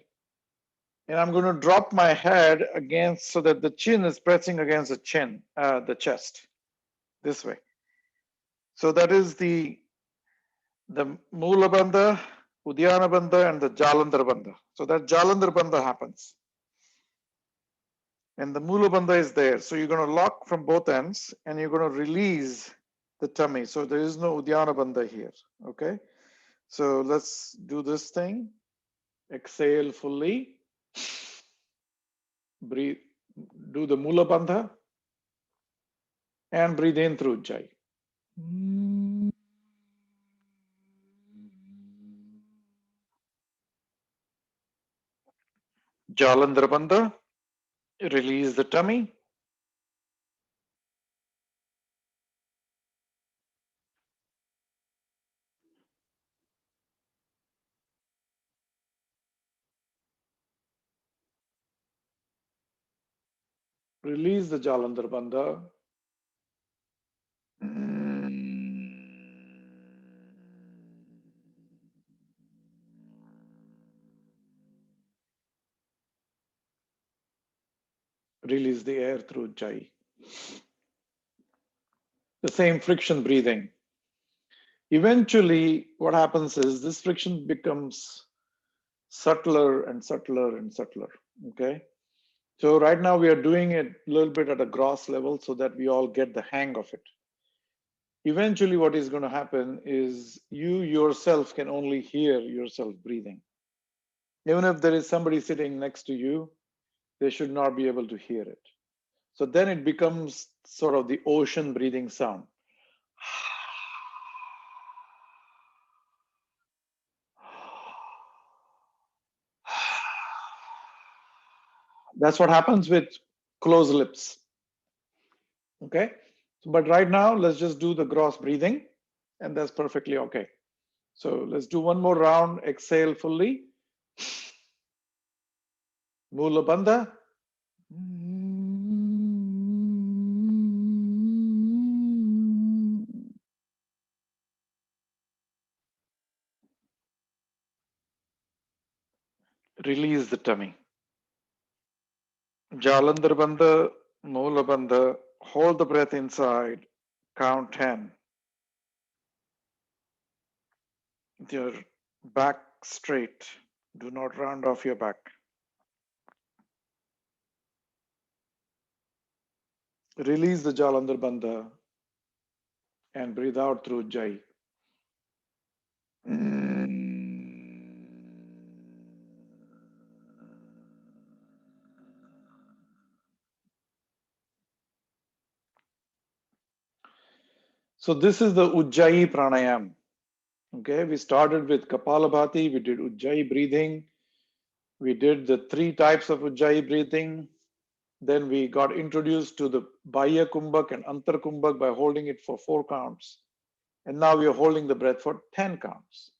[SPEAKER 1] and I'm going to drop my head against so that the chin is pressing against the chest, this way. So that is the Mula Bandha, Udyana Bandha, and the Jalandhar Bandha. So that Jalandhar Bandha happens. And the Mula Bandha is there. So you're going to lock from both ends, and you're going to release the tummy. So there is no Udyana Bandha here. Okay. So let's do this thing. Exhale fully. Breathe. Do the Mula Bandha. And breathe in through Jai. Jalandhar Bandha. Release the tummy. Release the Jalandhar Bandha. Release the air through Jai. The same friction breathing. Eventually, what happens is this friction becomes subtler and subtler and subtler. Okay. So right now we are doing it a little bit at a gross level so that we all get the hang of it. Eventually, what is going to happen is you yourself can only hear yourself breathing. Even if there is somebody sitting next to you, they should not be able to hear it. So then it becomes sort of the ocean breathing sound. That's what happens with closed lips. Okay. But right now, let's just do the gross breathing, and that's perfectly okay. So let's do one more round. Exhale fully. Mula Bandha. Release the tummy. Jalandhar Bandha, Mula Bandha. Hold the breath inside. Count 10. With your back straight. Do not round off your back. Release the Jalandhar Bandha and breathe out through Jai. So this is the Ujjayi Pranayam. Okay, we started with Kapalabhati, we did Ujjayi breathing, we did the 3 types of Ujjayi breathing. Then we got introduced to the Bahya Kumbhak and Antar Kumbhak by holding it for 4 counts. And now we are holding the breath for 10 counts.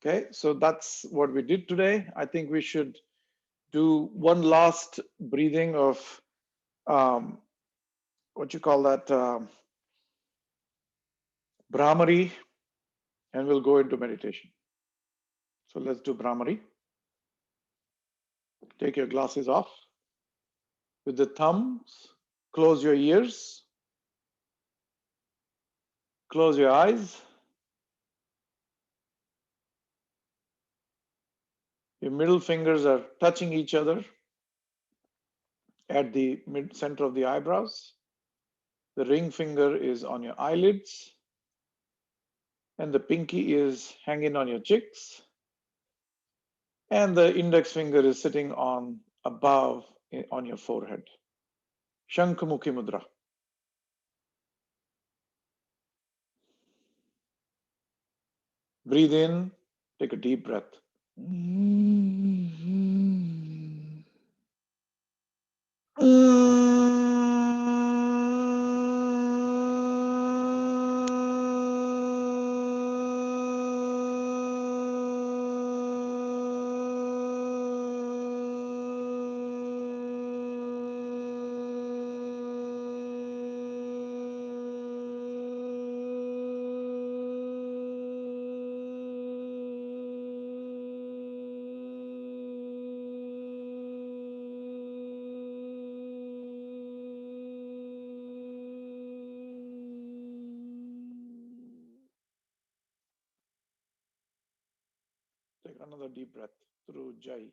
[SPEAKER 1] Okay, so that's what we did today. I think we should do one last breathing of what you call that, Brahmari, and we'll go into meditation. So let's do Brahmari. Take your glasses off. With the thumbs, close your ears, close your eyes. Your middle fingers are touching each other at the mid center of the eyebrows. The ring finger is on your eyelids, and the pinky is hanging on your cheeks, and the index finger is sitting on above on your forehead. Shankhamukhi Mudra. Breathe in, take a deep breath. Take another deep breath through Jai.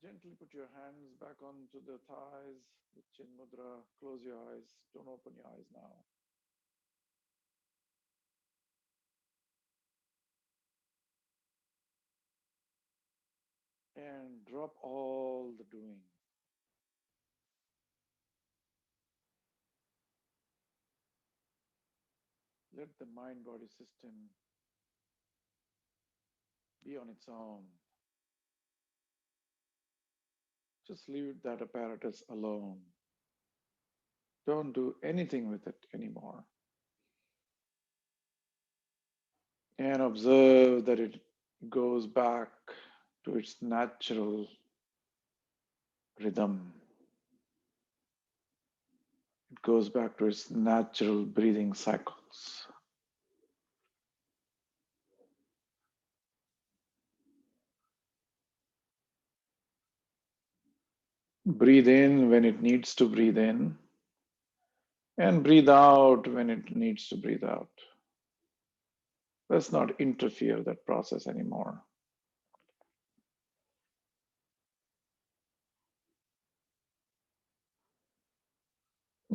[SPEAKER 1] Gently put your hands back onto the thighs with Chin Mudra. Close your eyes. Don't open your eyes now. And drop all the doing. Let the mind body system be on its own. Just leave that apparatus alone. Don't do anything with it anymore. And observe that it goes back to its natural rhythm. It goes back to its natural breathing cycles. Breathe in when it needs to breathe in, and breathe out when it needs to breathe out. Let's not interfere that process anymore.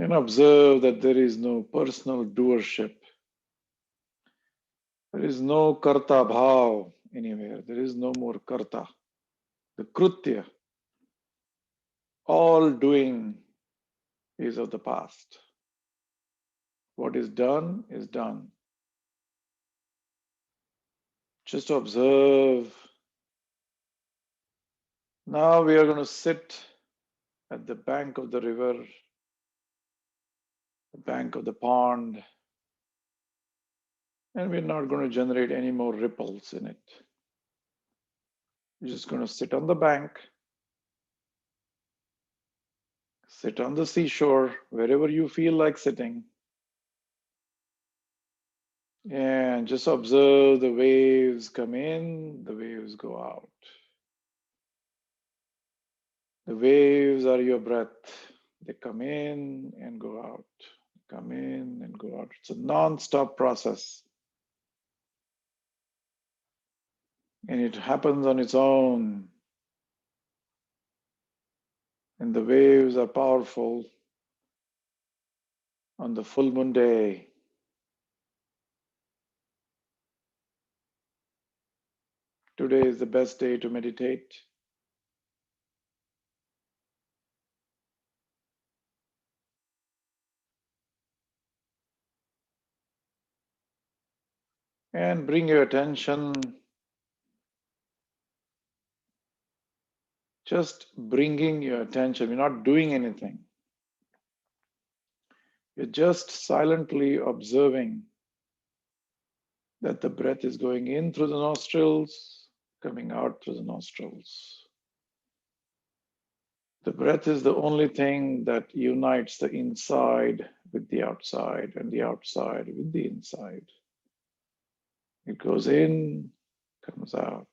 [SPEAKER 1] And observe that there is no personal doership. There is no karta bhav anywhere. There is no more karta. The krutya, all doing is of the past. What is done is done. Just observe. Now we are going to sit at the bank of the river, the bank of the pond, and we're not going to generate any more ripples in it. We're just going to sit on the bank, sit on the seashore, wherever you feel like sitting, and just observe the waves come in, the waves go out. The waves are your breath. They come in and go out, come in and go out. It's a non-stop process. And it happens on its own. And the waves are powerful on the full moon day. Today is the best day to meditate. And bring your attention, just bringing your attention. We're not doing anything. You're just silently observing that the breath is going in through the nostrils, coming out through the nostrils. The breath is the only thing that unites the inside with the outside and the outside with the inside. It goes in, comes out.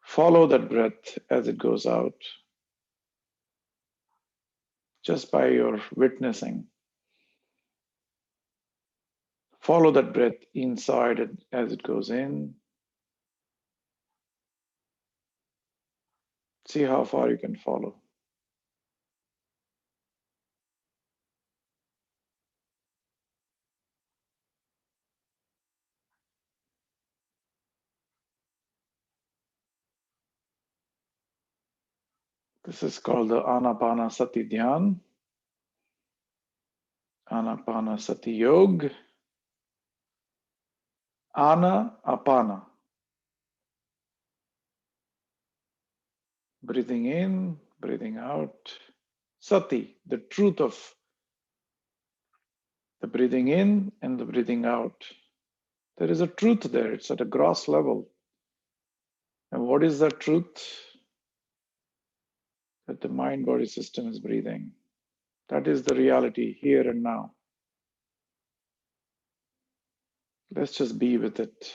[SPEAKER 1] Follow that breath as it goes out, just by your witnessing. Follow that breath inside as it goes in. See how far you can follow. This is called the Anapanasati Dhyan, Anapanasati Yoga, Ana Apana. Breathing in, breathing out. Sati, the truth of the breathing in and the breathing out. There is a truth there, it's at a gross level. And what is that truth? That the mind body system is breathing. That is the reality here and now. Let's just be with it.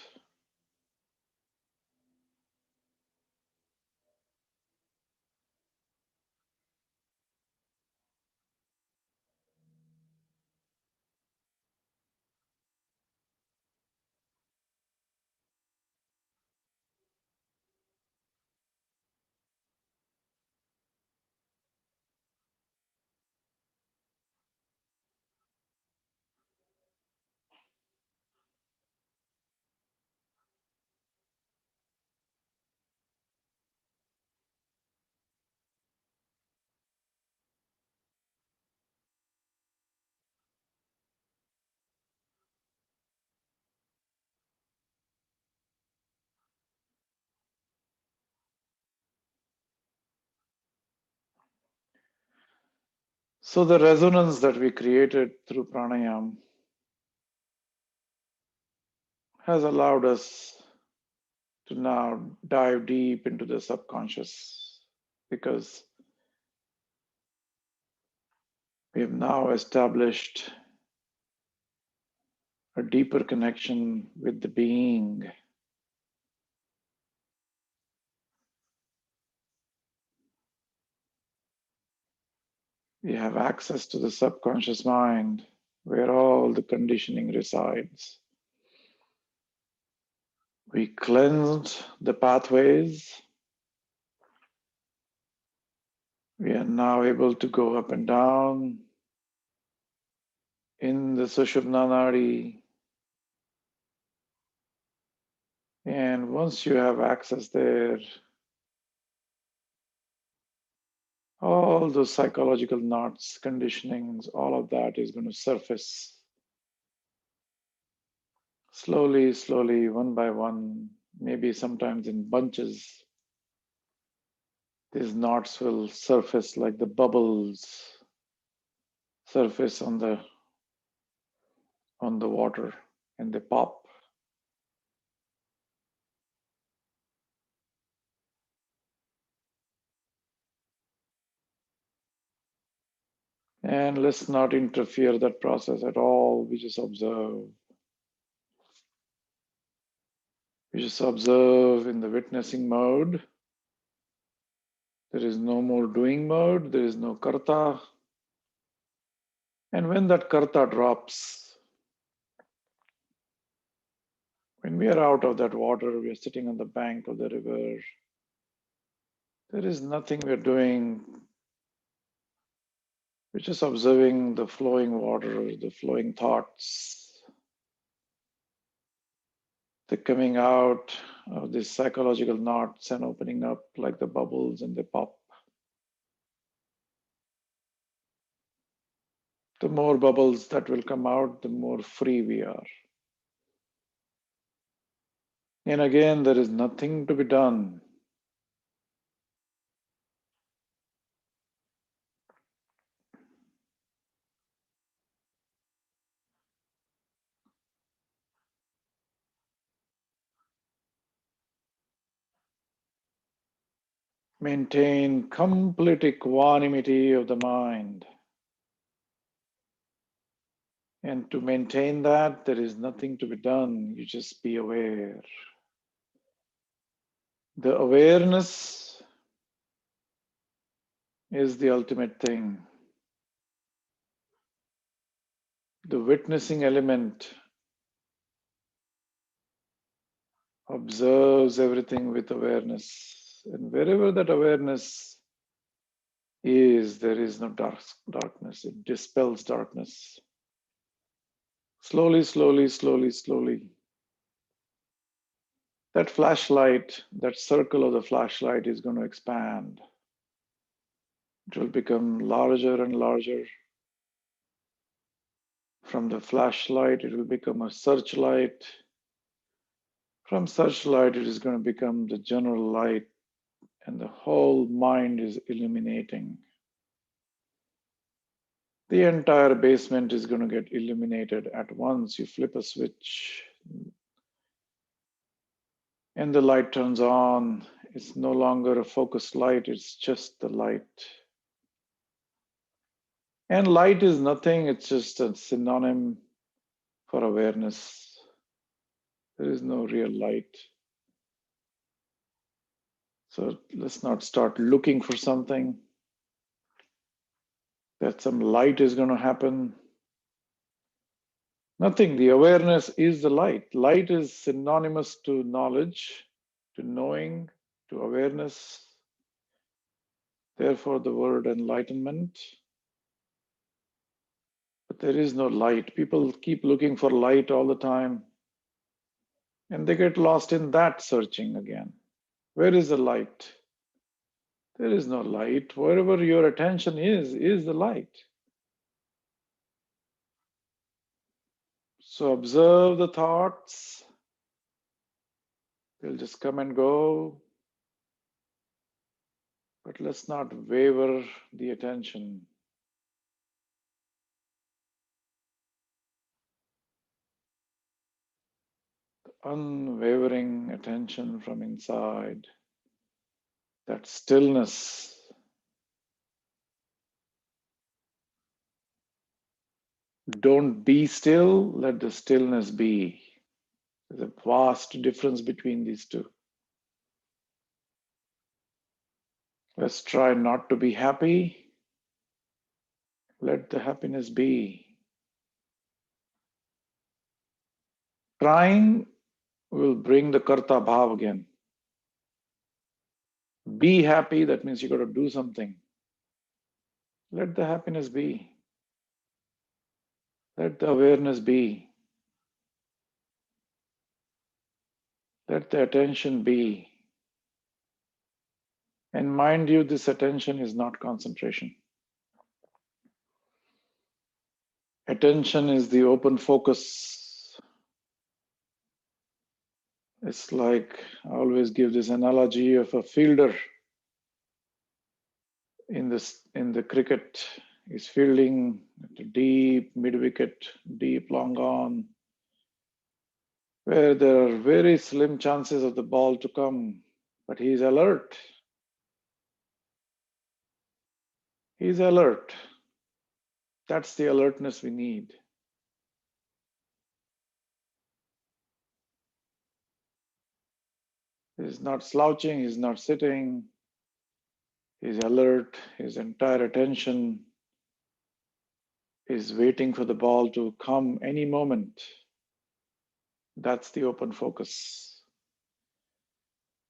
[SPEAKER 1] So the resonance that we created through pranayam has allowed us to now dive deep into the subconscious, because we have now established a deeper connection with the being. We have access to the subconscious mind where all the conditioning resides. We cleansed the pathways. We are now able to go up and down in the Sushumna Nadi. And once you have access there, all those psychological knots, conditionings, all of that is going to surface slowly, slowly, one by one, maybe sometimes in bunches. These knots will surface like the bubbles surface on the water, and they pop. And let's not interfere that process at all. We just observe. We just observe in the witnessing mode. There is no more doing mode. There is no karta. And when that karta drops, when we are out of that water, we are sitting on the bank of the river. There is nothing we're doing. We're just observing the flowing water, the flowing thoughts, the coming out of these psychological knots and opening up like the bubbles, and they pop. The more bubbles that will come out, the more free we are. And again, there is nothing to be done. Maintain complete equanimity of the mind. And to maintain that, there is nothing to be done. You just be aware. The awareness is the ultimate thing. The witnessing element observes everything with awareness. And wherever that awareness is, there is no darkness. It dispels darkness. Slowly, slowly, slowly, slowly. That flashlight, that circle of the flashlight is going to expand. It will become larger and larger. From the flashlight, it will become a searchlight. From searchlight, it is going to become the general light, and the whole mind is illuminating. The entire basement is going to get illuminated at once. You flip a switch, and the light turns on. It's no longer a focused light, it's just the light. And light is nothing, it's just a synonym for awareness. There is no real light. So let's not start looking for something, that some light is going to happen. Nothing. The awareness is the light. Light is synonymous to knowledge, to knowing, to awareness. Therefore, the word enlightenment. But there is no light. People keep looking for light all the time, and they get lost in that searching again. Where is the light? There is no light. Wherever your attention is the light. So observe the thoughts. They'll just come and go. But let's not waver the attention. Unwavering attention from inside, that stillness. Don't be still, let the stillness be. There's a vast difference between these two. Let's try not to be happy. Let the happiness be. Trying will bring the karta bhav again. Be happy, that means you got to do something. Let the happiness be. Let the awareness be. Let the attention be. And mind you, this attention is not concentration. Attention is the open focus. It's like I always give this analogy of a fielder in the cricket. He's fielding at a deep mid wicket, deep long on, where there are very slim chances of the ball to come, but he's alert. He's alert. That's the alertness we need. He's not slouching, he's not sitting, he's alert. His entire attention is waiting for the ball to come any moment. That's the open focus.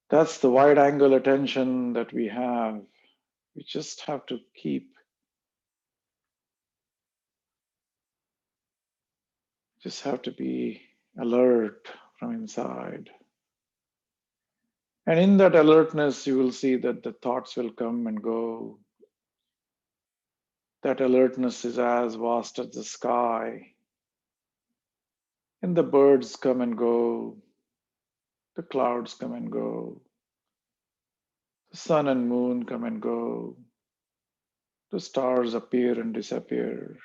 [SPEAKER 1] That's the wide angle attention that we have. We just have to be alert from inside. And in that alertness, you will see that the thoughts will come and go. That alertness is as vast as the sky. And the birds come and go. The clouds come and go. The sun and moon come and go. The stars appear and disappear.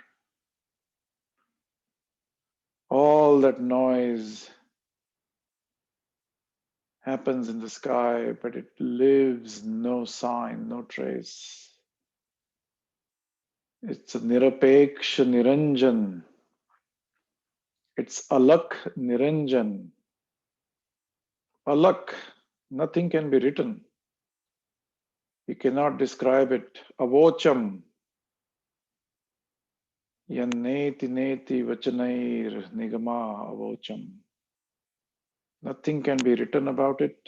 [SPEAKER 1] All that noise happens in the sky, but it leaves no sign, no trace. It's a nirapeksha niranjan. It's alak niranjan. Alak, nothing can be written. You cannot describe it. Avocham. Yanneti neti vachanair nigama avocham. Nothing can be written about it.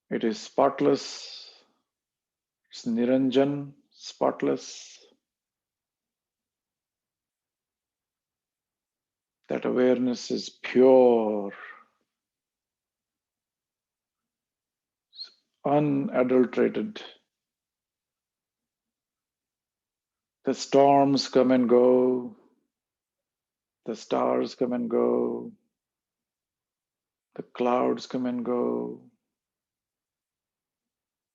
[SPEAKER 1] It is spotless. It's niranjan, spotless. That awareness is pure, unadulterated. The storms come and go. The stars come and go. The clouds come and go.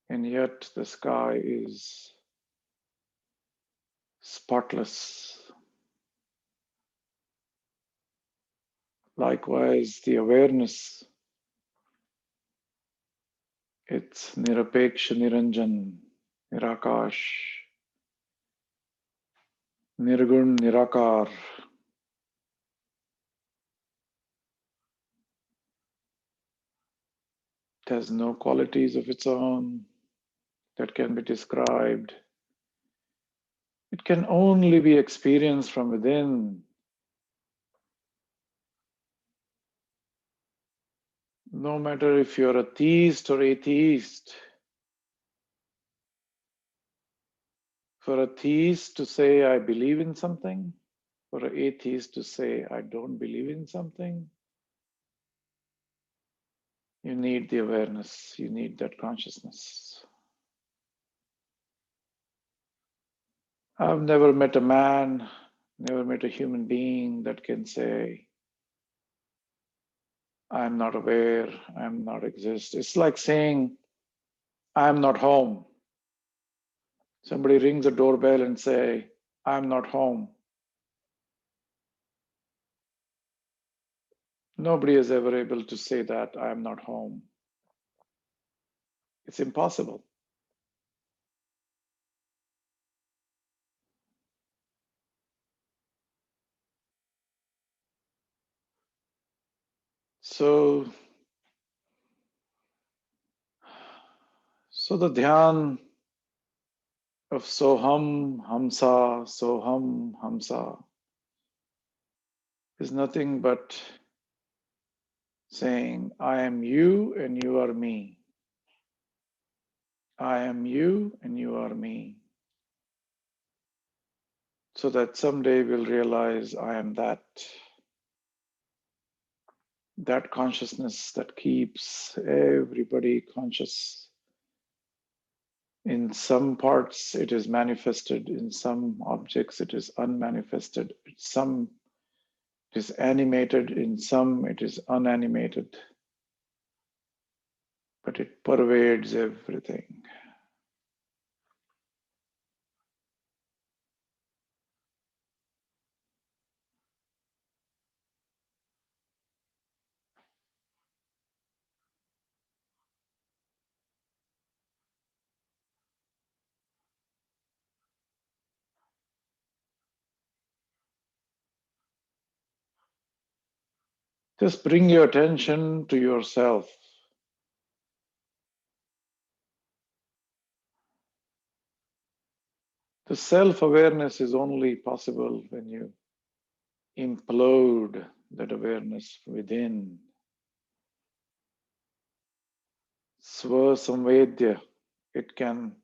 [SPEAKER 1] And yet the sky is spotless. Likewise, the awareness, it's nirapeksha niranjan, nirakash, nirgun nirakar. It has no qualities of its own that can be described. It can only be experienced from within. No matter if you're a theist or atheist, for a theist to say, I believe in something, for an atheist to say, I don't believe in something, you need the awareness, you need that consciousness. I've never met a man, never met a human being that can say, I'm not aware, I'm not exist. It's like saying, I'm not home. Somebody rings a doorbell and say, I'm not home. Nobody is ever able to say that, I'm not home. It's impossible. So the dhyan of Soham Hamsa is nothing but saying, I am you and you are me. I am you and you are me. So that someday we'll realize I am that. That consciousness that keeps everybody conscious. In some parts, it is manifested. In some objects, it is unmanifested. Some it is animated. In some, it is unanimated. But it pervades everything. Just bring your attention to yourself. The self-awareness is only possible when you implode that awareness within. Swa-samvedya, it can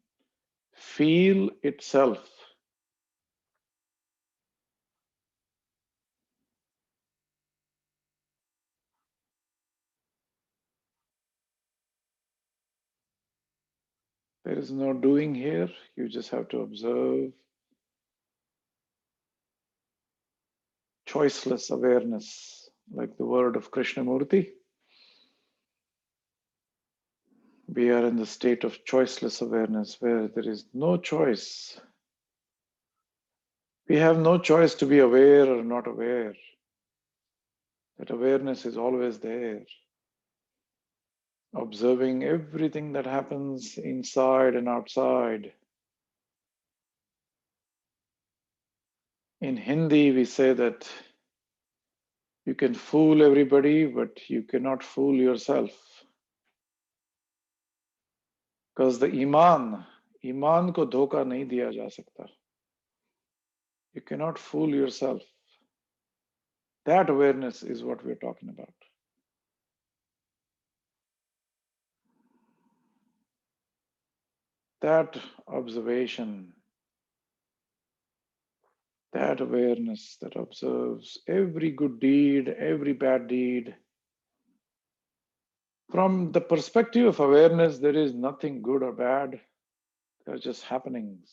[SPEAKER 1] feel itself. There is no doing here. You just have to observe choiceless awareness, like the word of Krishnamurti. We are in the state of choiceless awareness where there is no choice. We have no choice to be aware or not aware. That awareness is always there, observing everything that happens inside and outside. In Hindi, we say that you can fool everybody, but you cannot fool yourself. Because the ईमान को धोखा नहीं दिया जा सकता. You cannot fool yourself. That awareness is what we're talking about. That observation, that awareness that observes every good deed, every bad deed. From the perspective of awareness, there is nothing good or bad. They're just happenings.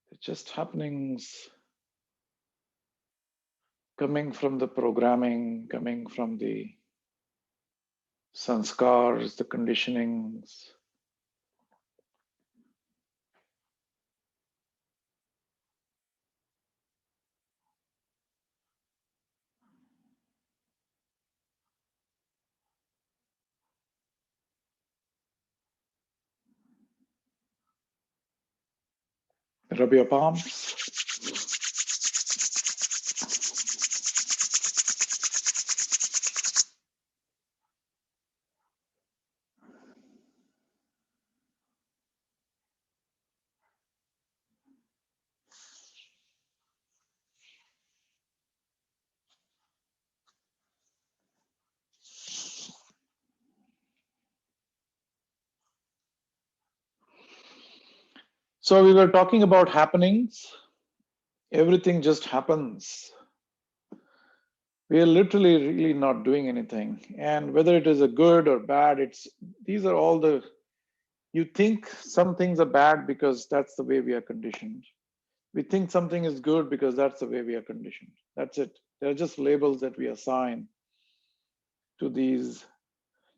[SPEAKER 1] They're just happenings coming from the programming, coming from the sanskars, the conditionings. Rub your palms. So we were talking about happenings. Everything just happens. We are literally really not doing anything. And whether it is a good or bad, these are all the, you think some things are bad because that's the way we are conditioned. We think something is good because that's the way we are conditioned. That's it. They're just labels that we assign to these.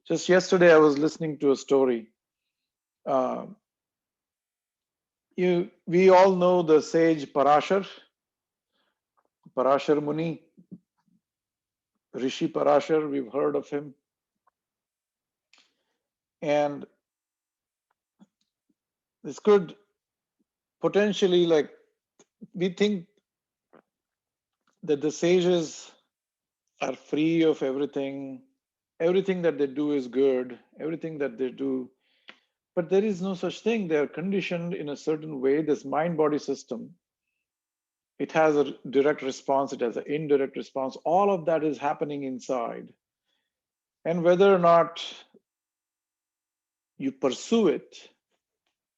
[SPEAKER 1] Just yesterday, I was listening to a story. We all know the sage Parashar Muni, Rishi Parashar, we've heard of him. And this could potentially, like, we think that the sages are free of everything. Everything that they do is good. Everything that they do, but there is no such thing. They are conditioned in a certain way. This mind-body system, it has a direct response. It has an indirect response. All of that is happening inside. And whether or not you pursue it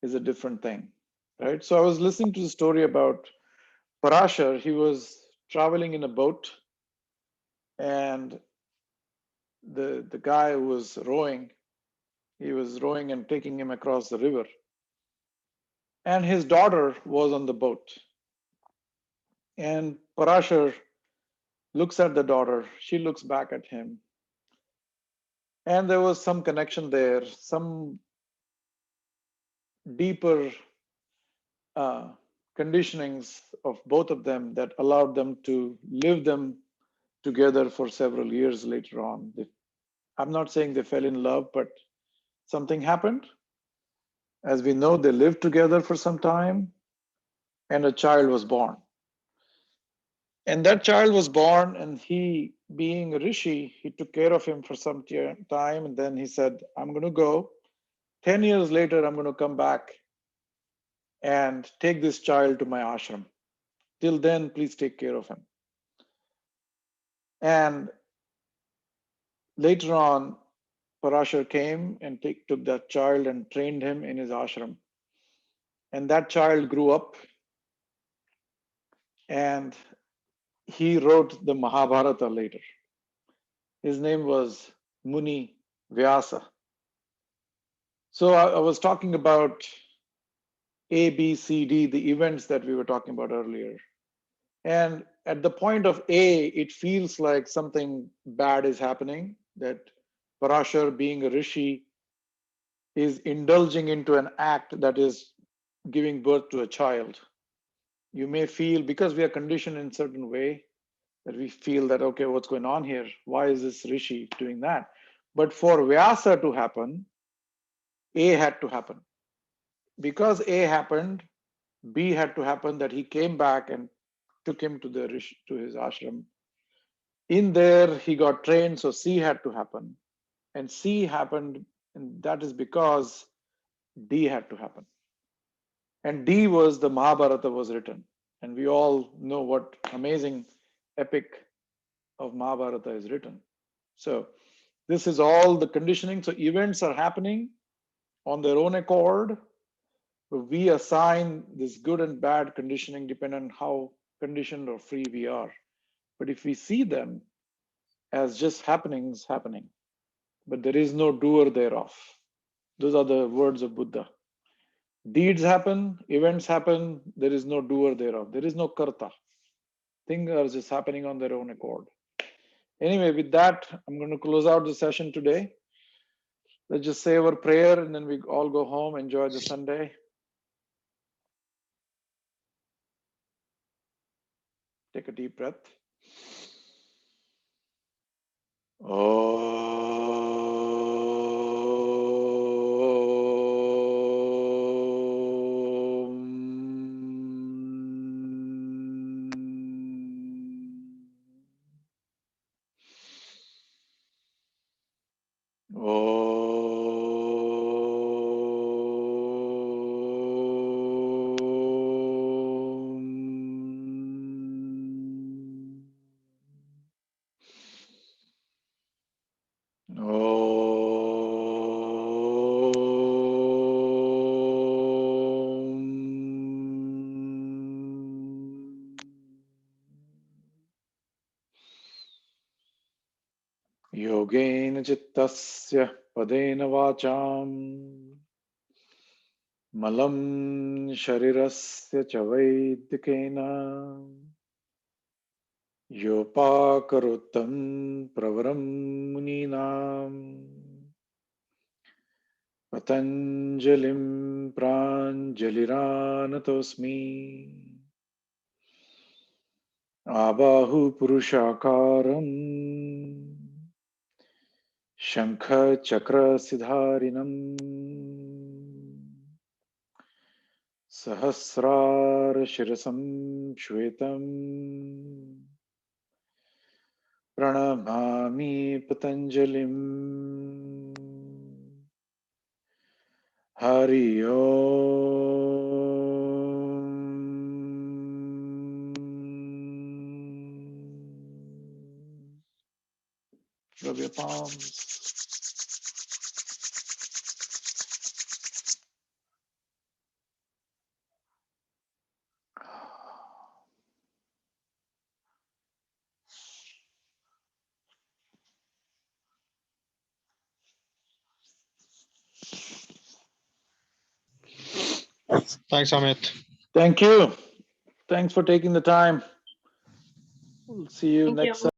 [SPEAKER 1] is a different thing, right? So I was listening to the story about Parashar. He was traveling in a boat, and the guy who was rowing, he was rowing and taking him across the river. And his daughter was on the boat. And Parashar looks at the daughter. She looks back at him. And there was some connection there, some deeper uh, conditionings of both of them that allowed them to live them together for several years later on. I'm not saying they fell in love, but something happened. As we know, they lived together for some time, and a child was born. And that child was born, and he, being a rishi, he took care of him for some time. And then he said, I'm going to go. 10 years later, I'm going to come back and take this child to my ashram. Till then, please take care of him. And later on, Parashar came and took that child and trained him in his ashram. And that child grew up, and he wrote the Mahabharata later. His name was Muni Vyasa. So I was talking about A, B, C, D, the events that we were talking about earlier. And at the point of A, it feels like something bad is happening, that Parashar, being a rishi, is indulging into an act that is giving birth to a child. You may feel, because we are conditioned in a certain way, that we feel that, okay, what's going on here? Why is this rishi doing that? But for Vyasa to happen, A had to happen. Because A happened, B had to happen, that he came back and took him to his ashram. In there, he got trained, so C had to happen. And C happened, and that is because D had to happen. And D was the Mahabharata was written. And we all know what amazing epic of Mahabharata is written. So this is all the conditioning. So events are happening on their own accord. We assign this good and bad conditioning depending on how conditioned or free we are. But if we see them as just happenings happening, but there is no doer thereof. Those are the words of Buddha. Deeds happen, events happen, there is no doer thereof. There is no karta. Things are just happening on their own accord. Anyway, with that, I'm going to close out the session today. Let's just say our prayer and then we all go home, enjoy the Sunday. Take a deep breath. Yogena chittasya padena vacham malam sharirasya cha vaidikena yopakarotam pravaram muninam patanjalim pranjaliranatosmi abahu purushakaram shankha chakra sidharinam Sahasrar Shirasam Shvetam Pranamami Patanjalim Hari Om. Rub your palms.
[SPEAKER 2] Thanks, Amit.
[SPEAKER 1] Thank you. Thanks for taking the time. We'll see you
[SPEAKER 3] Thank
[SPEAKER 1] next
[SPEAKER 3] you.